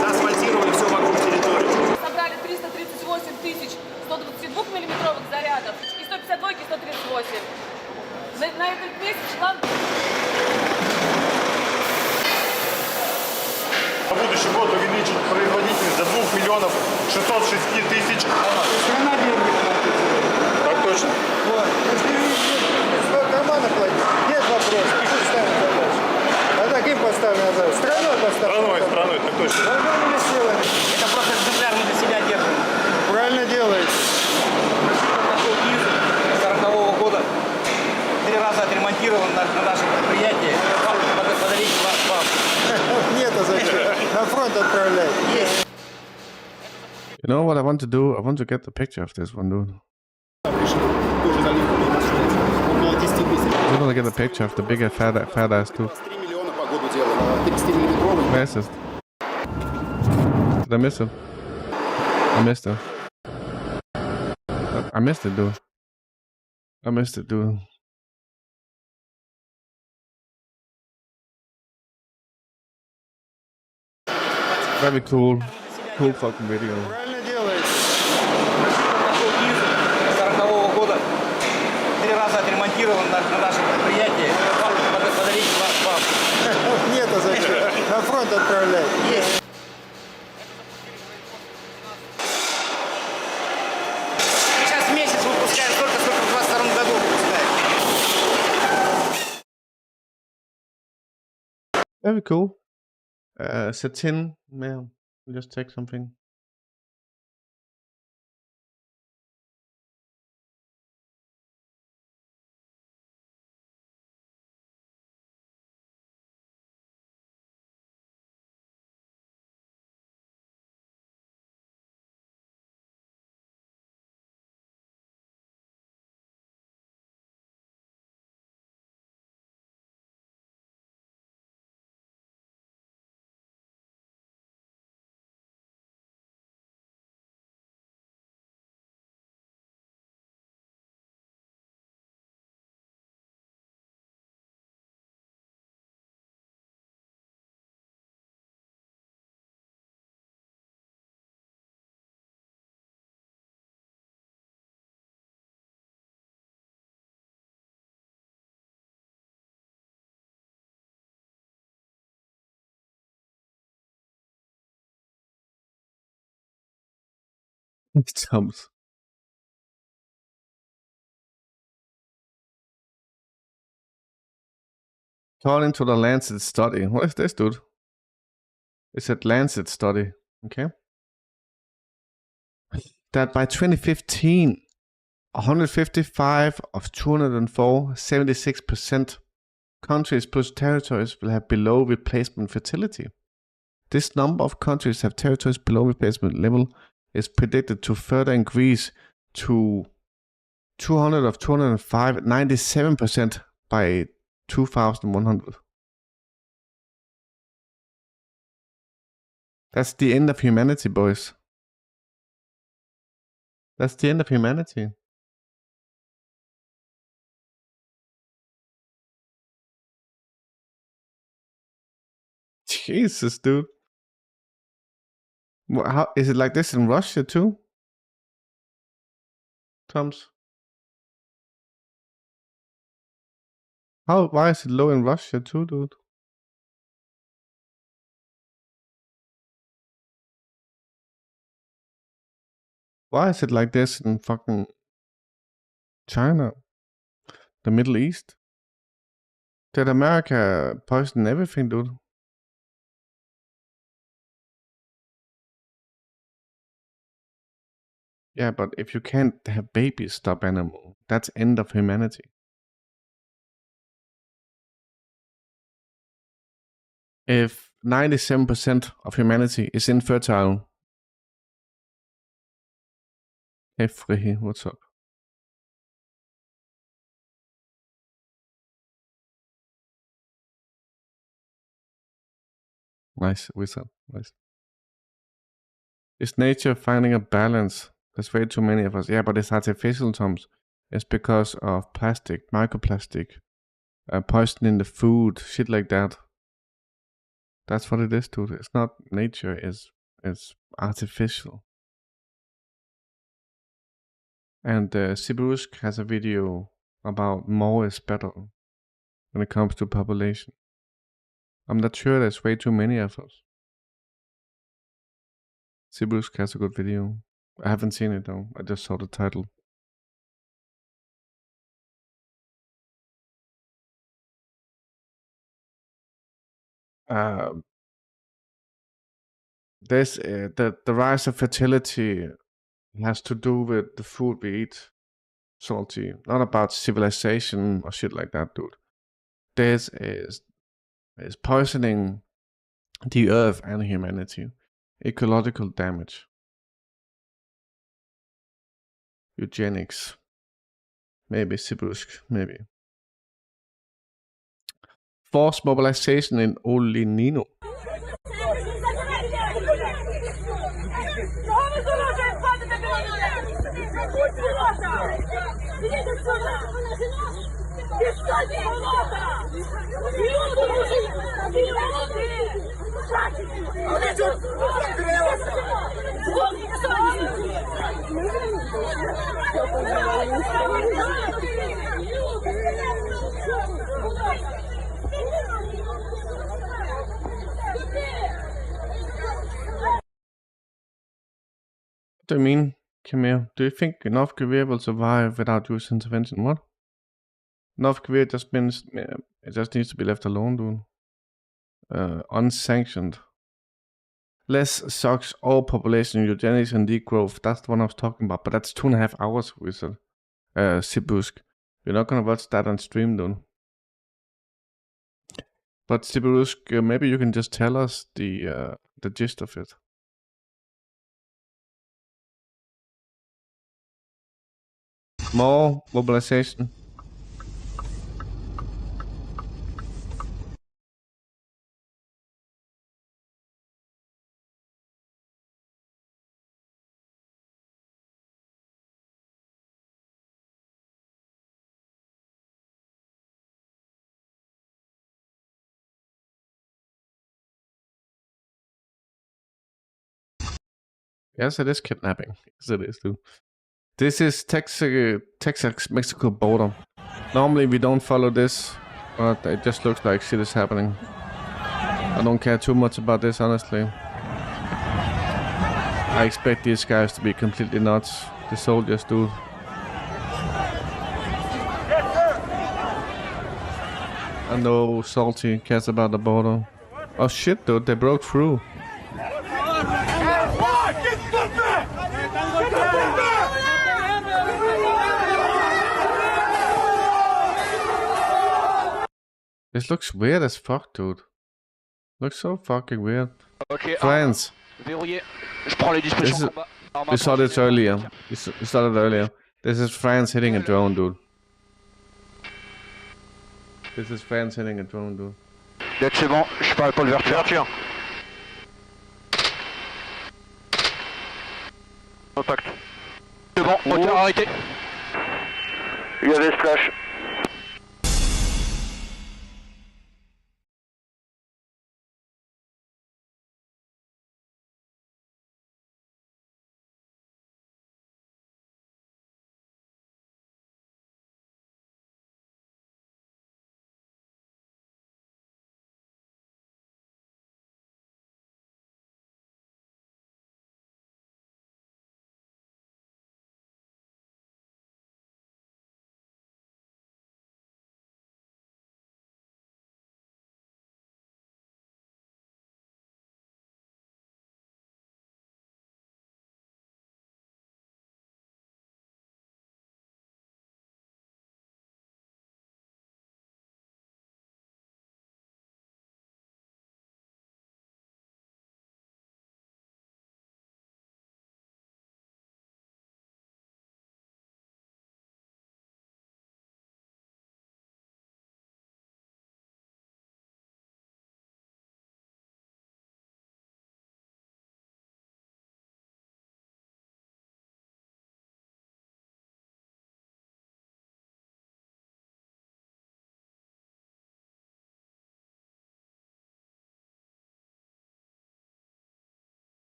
Заасфальтировали все вокруг территории. Собрали 338 тысяч 122-миллиметровых зарядов и 152 и 138. На этот месяц план... Будущее следующий год увеличить производительность до 2 миллионов 606 тысяч. Страна деньги платит. Так точно. Вот. Если из своего кармана платить, нет вопросов. Пусть ставят задачу. А так им поставлена задача. Страной поставлена. Страной, так точно. Страной силами. Это просто экземпляр мы для себя держим. Правильно делаете. Такой ИЗ 40-го года. 3 раза отремонтирован на нашем предприятии. Подарить вам. Нет, а зачем? На фронт отправлять. Есть. You know what I want to do? I want to get the picture of this one, dude. I want to get a picture of the bigger fat ass too. 3 миллиона по году делаем. 30-миллиметровый. Where is it? Did I miss it? I missed it. I missed it, dude. I missed it, dude. Very cool. Cool fucking video. Правильно делаете. Такой ИЗ 40-го года. 3 раза отремонтирован на нашем предприятии. Подарить вам. Нет, а зачем? На фронт отправлять. Есть. Сейчас в месяц выпускаем столько, сколько в 22 году выпускаем. Very cool. Satin mail. Just take something. Thumbs. According to the Lancet study. What is this, dude? It said Lancet study. Okay. That by 2015, 155 of 204, 76% countries plus territories will have below replacement fertility. This number of countries have territories below replacement level is predicted to further increase to 200 of 205, 97% by 2100. That's the end of humanity, boys. That's the end of humanity. Jesus, dude. How is it like this in Russia too? Thomas? Why is it low in Russia too, dude? Why is it like this in fucking China? The Middle East? Did America poison everything, dude? Yeah, but if you can't have babies stop animal, that's end of humanity. If 97% of humanity is infertile. Hey Frehi, what's up? Nice, wizard, nice. Is nature finding a balance? There's way too many of us. Yeah, but it's artificial, Toms. It's because of plastic, microplastic, poison in the food, shit like that. That's what it is, dude. It's not nature, it's artificial. And Siburusk has a video about more is better when it comes to population. I'm not sure there's way too many of us. Sibusk has a good video. I haven't seen it though. I just saw the title. This the rise of fertility has to do with the food we eat. Salty, not about civilization or shit like that, dude. This is poisoning the earth and humanity. Ecological damage. Eugenics. Maybe Sibusk, maybe. Forced mobilization in Olinino. What do you mean, Khmer? Do you think North Korea will survive without US intervention? What? North Korea just means it just needs to be left alone, dude. Unsanctioned. Less sucks all population eugenics and degrowth. That's the one I was talking about, but that's 2.5 hours, Wizard. Sibusk. We're not gonna watch that on stream, though. But Sibusk, maybe you can just tell us the gist of it. More mobilization. Yes, it is kidnapping. Yes, it is, dude. This is Texas-Mexico border. Normally we don't follow this, but it just looks like shit is happening. I don't care too much about this, honestly. I expect these guys to be completely nuts. The soldiers do. I know Salty cares about the border. Oh shit, dude, they broke through. This looks weird as fuck, dude. Looks so fucking weird. Okay, France. Verrouillé. Je prends les dispositions de combat. We saw this earlier. We saw it earlier. This is France hitting a drone, dude. This is France hitting a drone, dude. D'être c'est bon, je parle pas l'ouverture. Contact. C'est bon, moteur arrêté. Il y avait splash.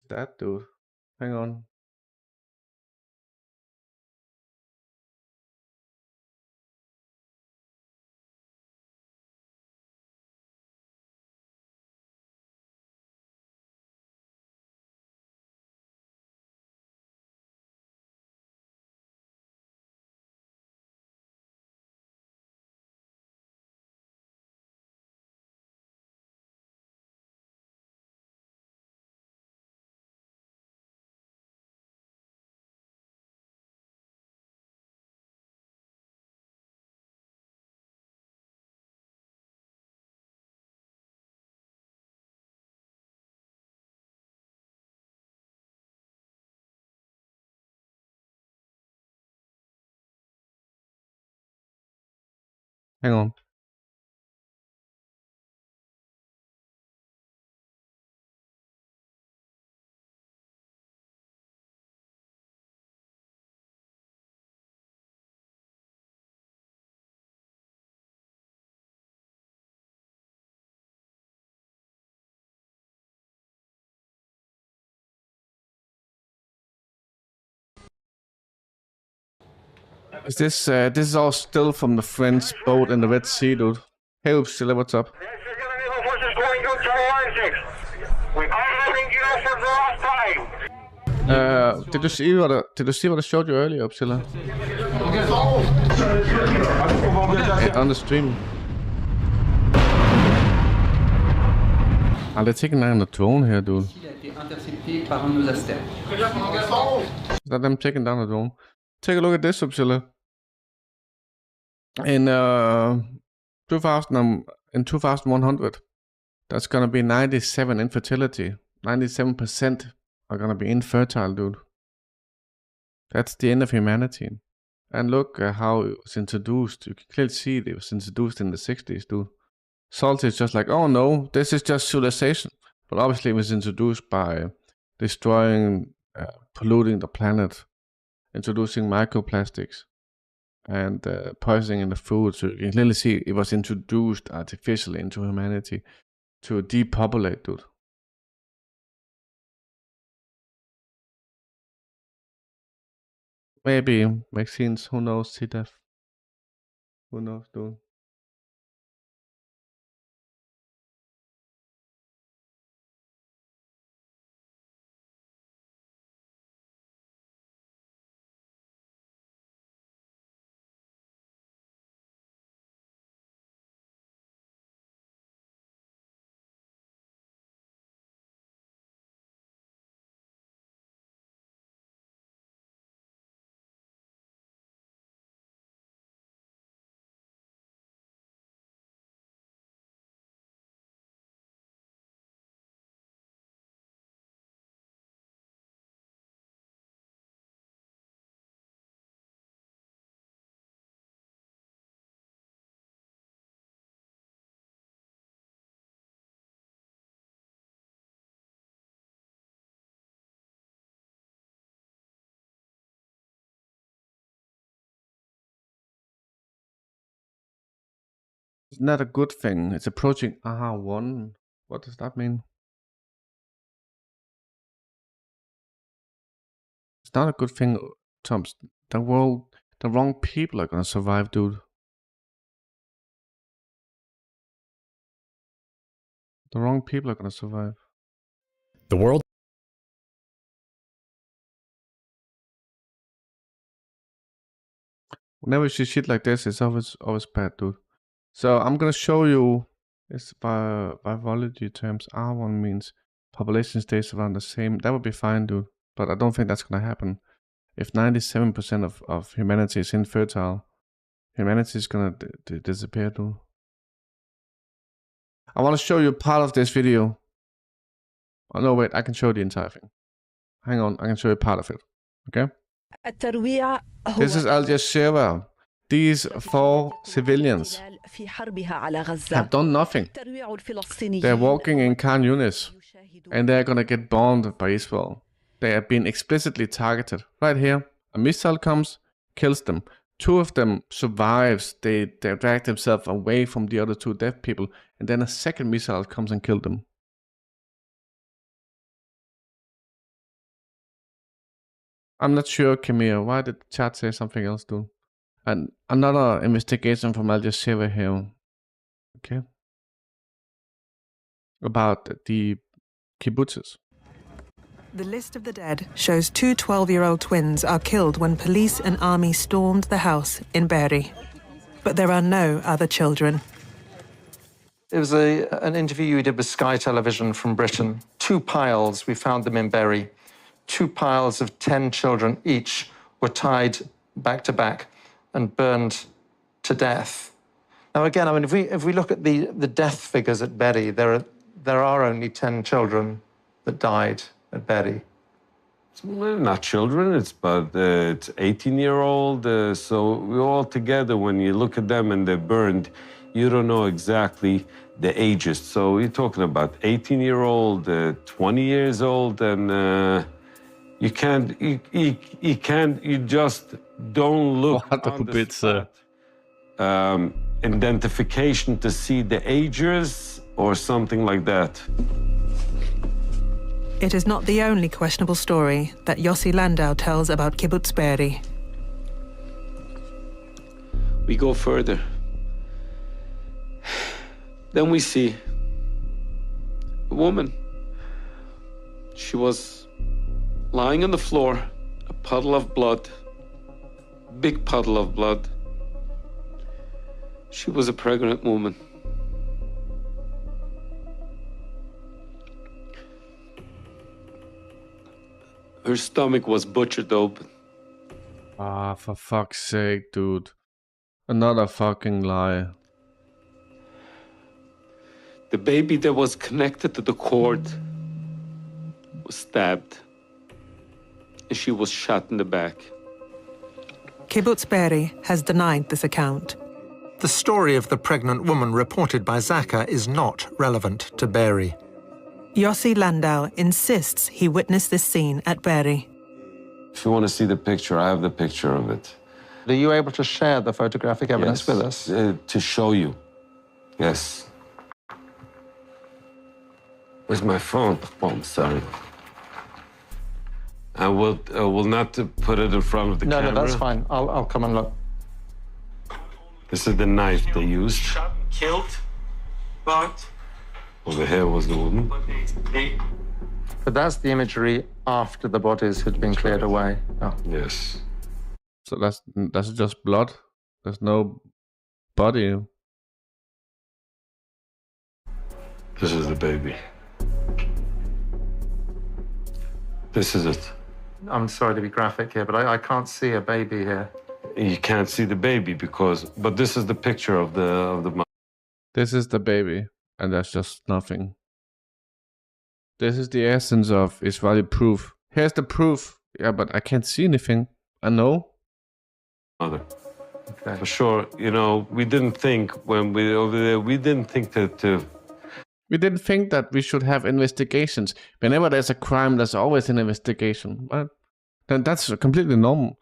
That dude. Hang on. Hang on. Is this is all still from the French boat in the Red Sea, dude? Hey, Upsala, what's up? Did you see what I showed you earlier, Upsala? On the stream. Are they taking down the drone here, dude? Is that them taking down the drone? Take a look at this, Upsala. In 2100, that's gonna be 97 infertility. 97% are gonna be infertile, dude. That's the end of humanity. And look how it was introduced. You can clearly see it was introduced in the 60s, dude. Salt is just like, oh no, this is just civilization. But obviously it was introduced by destroying, polluting the planet, introducing microplastics, and poisoning in the food. So you can clearly see it was introduced artificially into humanity to depopulate, dude. Maybe vaccines, who knows, CDF. Who knows, dude. It's not a good thing. It's approaching AHA-1. What does that mean? It's not a good thing, Thoms. The wrong people are gonna survive, dude. The wrong people are gonna survive. The world. Whenever you see shit like this, it's always bad, dude. So I'm gonna show you. It's biology terms. R1 means population stays around the same. That would be fine, dude. But I don't think that's gonna happen. If 97% of humanity is infertile, humanity is gonna disappear, dude. I want to show you part of this video. Oh no, wait, I can show the entire thing. Hang on, I can show you part of it. Okay? This is Al Jazeera. These 4 civilians have done nothing. They're walking in Khan Yunis, and they're gonna get bombed by Israel. They have been explicitly targeted. Right here, a missile comes, kills them. 2 of them survives. They drag themselves away from the other 2 dead people, and then a second missile comes and kills them. I'm not sure, Kamir. Why did the chat say something else, dude? And another investigation from Al Jazeera here. Okay. About the kibbutzes. The list of the dead shows 2 12-year-old twins are killed when police and army stormed the house in Be'eri. But there are no other children. It was an interview we did with Sky Television from Britain. 2 piles, we found them in Be'eri. 2 piles of 10 children each were tied back to back and burned to death. Now again, I mean, if we look at the death figures at Be'eri, there are only 10 children that died at Be'eri. Not children, it's 18-year-old. So we're all together. When you look at them and they're burned, you don't know exactly the ages. So you're talking about 18-year-old, 20 years old, and you just don't look on the spot. Identification to see the ages or something like that. It is not the only questionable story that Yossi Landau tells about Kibbutz Be'eri. We go further. Then we see a woman. She was lying on the floor, a puddle of blood, big puddle of blood. She was a pregnant woman. Her stomach was butchered open. Ah, for fuck's sake, dude. Another fucking lie. The baby that was connected to the cord was stabbed, and she was shot in the back. Kibbutz Be'eri has denied this account. The story of the pregnant woman reported by Zaka is not relevant to Be'eri. Yossi Landau insists he witnessed this scene at Be'eri. If you want to see the picture, I have the picture of it. Are you able to share the photographic evidence with us? To show you. Yes. Where's my phone? Oh, I'm sorry. I will not put it in front of the camera. No, that's fine. I'll come and look. This is the knife they used. Shot and killed, but... Over here was the woman. But that's the imagery after the bodies had been cleared away. Oh. Yes. So that's just blood. There's no body. This is the baby. This is it. I'm sorry to be graphic here, but I can't see a baby here. You can't see the baby but this is the picture of the mother. This is the baby, and that's just nothing. This is the essence of Israeli proof. Here's the proof. Yeah, but I can't see anything. I know. Mother. Okay. For sure, we didn't think when we were over there, we didn't think that we didn't think that we should have investigations. Whenever there's a crime, there's always an investigation. Right? Then that's completely normal.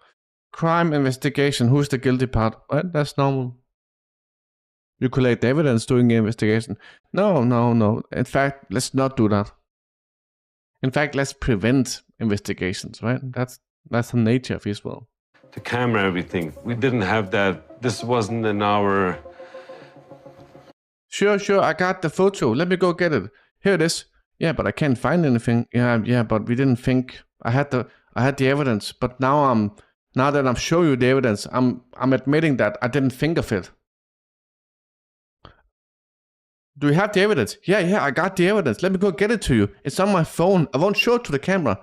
Crime investigation, who's the guilty part? Right? That's normal. You collect evidence during the investigation. No. In fact, let's not do that. In fact, let's prevent investigations, right? That's the nature of Israel. The camera, everything. We didn't have that. This wasn't in our... Sure, I got the photo. Let me go get it. Here it is. Yeah, but I can't find anything. Yeah, but we didn't think. I had the evidence, but now that I'm showing you the evidence, I'm admitting that I didn't think of it. Do you have the evidence? Yeah, I got the evidence. Let me go get it to you. It's on my phone. I won't show it to the camera.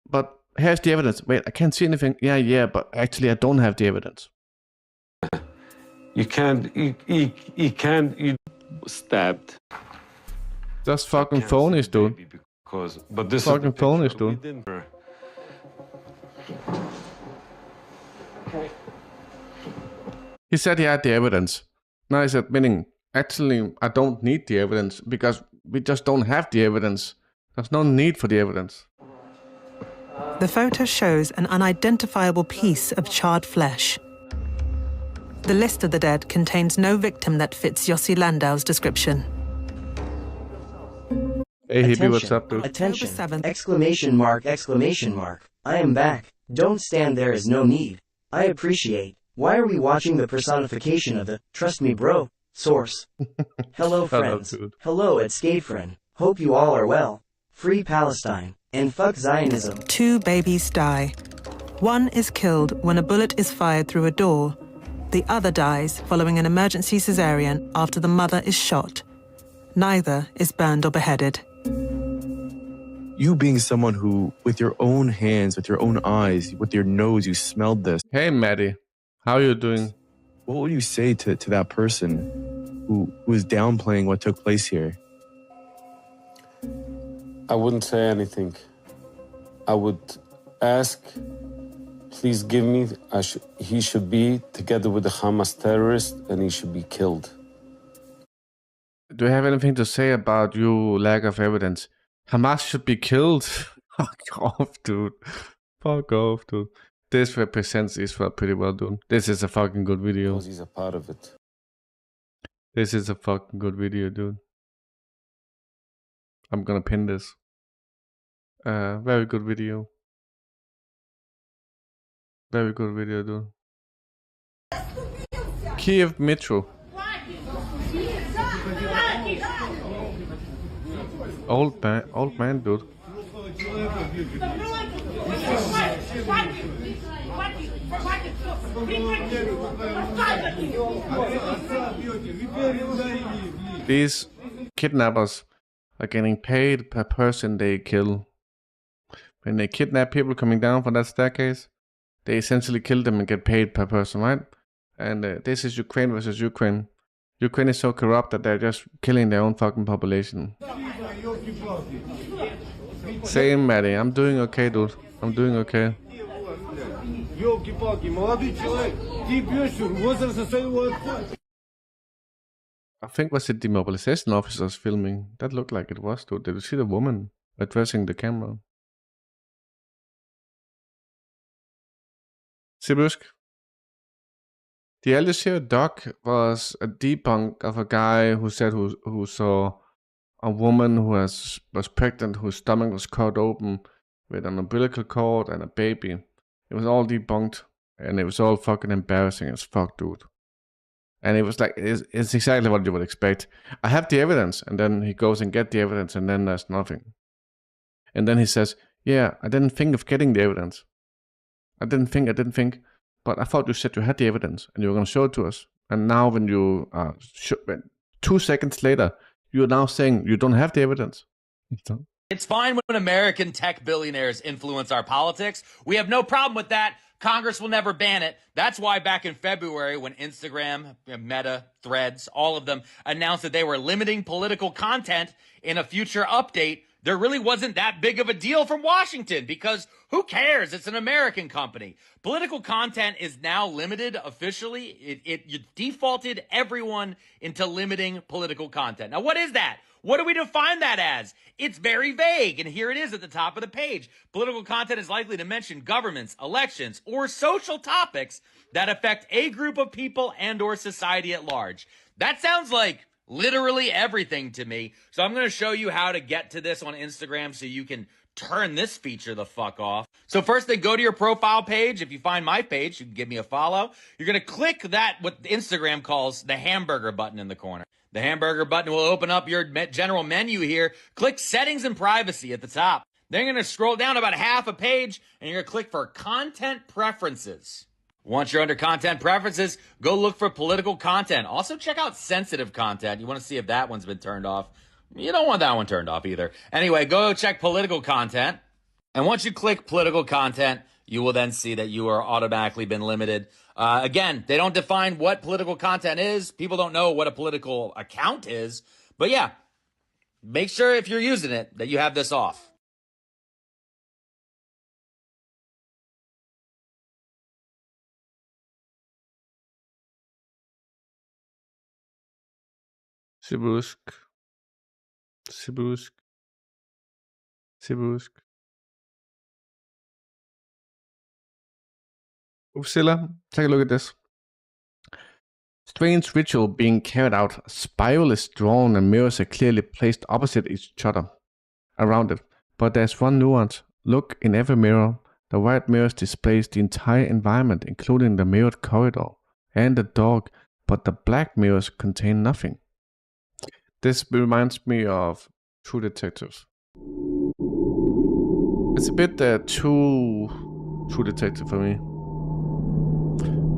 But here's the evidence. Wait, I can't see anything. Yeah, but actually I don't have the evidence. You stabbed. That's fucking phonies, dude. But this fucking phonies, dude. He said he had the evidence. Now he's admitting, actually, I don't need the evidence because we just don't have the evidence. There's no need for the evidence. The photo shows an unidentifiable piece of charred flesh. The list of the dead contains no victim that fits Yossi Landau's description. Hey, Hebe, what's up, dude? Attention! Exclamation mark, exclamation mark. I am back. Don't stand there is no need. I appreciate. Why are we watching the personification of the, trust me bro, source? Hello friends. Hello at Skafren. Hope you all are well. Free Palestine. And fuck Zionism. 2 babies die. One is killed when a bullet is fired through a door. The other dies following an emergency cesarean after the mother is shot. Neither is burned or beheaded. You being someone who, with your own hands, with your own eyes, with your nose, you smelled this. Hey, Maddie. How are you doing? What would you say to that person who is downplaying what took place here? I wouldn't say anything. I would ask, please give me, he should be together with the Hamas terrorist and he should be killed. Do you have anything to say about your lack of evidence? Hamas should be killed? Fuck off, dude. Fuck off, dude. This represents Israel pretty well, dude. This is a fucking good video. Because he's a part of it. This is a fucking good video, dude. I'm gonna pin this. Very good video. Very good video, dude. Kiev Metro. Old man, dude. These kidnappers are getting paid per person they kill. When they kidnap people coming down from that staircase, they essentially kill them and get paid per person, right? And this is Ukraine versus Ukraine. Ukraine is so corrupt that they're just killing their own fucking population. Same, Maddie. I'm doing okay, dude. I'm doing okay. I think was it demobilization officers filming? That looked like it was, dude. Did you see the woman addressing the camera? Sibusk. The Al Jazeera doc was a debunk of a guy who said who saw a woman who was pregnant, whose stomach was cut open with an umbilical cord and a baby. It was all debunked, and it was all fucking embarrassing as fuck, dude. And it was like, it's exactly what you would expect. I have the evidence, and then he goes and get the evidence, and then there's nothing. And then he says, yeah, I didn't think of getting the evidence. I didn't think, but I thought you said you had the evidence, and you were going to show it to us. And now when you, 2 seconds later, you're now saying you don't have the evidence. It's fine when American tech billionaires influence our politics. We have no problem with that. Congress will never ban it. That's why back in February, when Instagram, Meta, Threads, all of them announced that they were limiting political content in a future update, there really wasn't that big of a deal from Washington because who cares? It's an American company. Political content is now limited officially. You defaulted everyone into limiting political content. Now, what is that? What do we define that as? It's very vague, and here it is at the top of the page. Political content is likely to mention governments, elections, or social topics that affect a group of people and or society at large. That sounds like literally everything to me. So I'm going to show you how to get to this on Instagram so you can turn this feature the fuck off. So first thing, go to your profile page. If you find my page, you can give me a follow. You're going to click that, what Instagram calls the hamburger button in the corner. The hamburger button will open up your general menu here. Click settings and privacy at the top. Then you're going to scroll down about half a page and you're going to click for content preferences. Once you're under content preferences, go look for political content. Also check out sensitive content. You want to see if that one's been turned off. You don't want that one turned off either. Anyway, go check political content. And once you click political content, you will then see that you are automatically been limited. Again, they don't define what political content is. People don't know what a political account is. But yeah, make sure if you're using it that you have this off. Sibusk. Upsilla, take a look at this. Strange ritual being carried out. A spiral is drawn and mirrors are clearly placed opposite each other around it. But there's one nuance. Look in every mirror. The white mirrors displays the entire environment, including the mirrored corridor and the dog, but the black mirrors contain nothing. This reminds me of True Detectives. It's a bit too True Detective for me.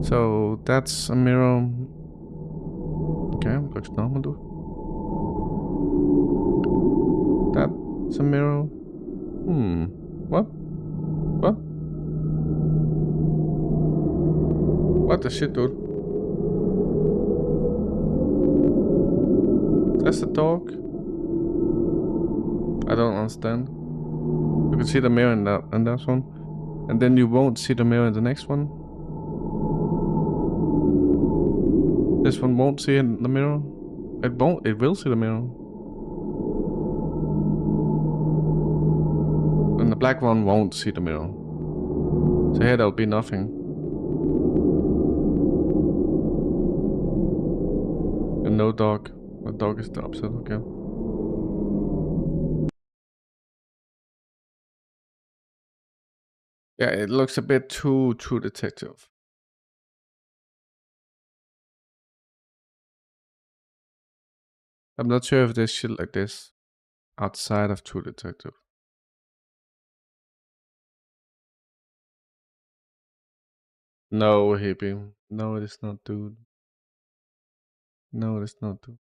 So that's a mirror. Okay, looks normal, dude. That's a mirror. What? What the shit, dude? That's the dog? I don't understand. You can see the mirror in that one. And then you won't see the mirror in the next one. This one won't see in the mirror. It will see the mirror. And the black one won't see the mirror. So here there'll be nothing. And no dog. The dog is the opposite, okay. Yeah, it looks a bit too True Detective. I'm not sure if there's shit like this outside of True Detective. No, hippie. No, it is not, dude. No, it is not, dude.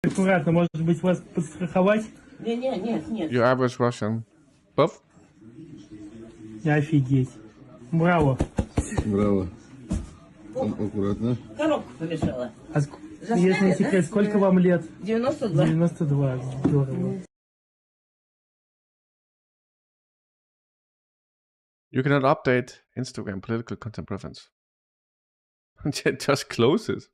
Аккуратно, может быть, вас подстраховать? Нет. Your average Russian. Buff? Офигеть. Браво. Браво. Аккуратно. Коробку помешала. Если не секрет, сколько вам лет? 92. 92. Здорово. You cannot update Instagram political content preference. Just close it.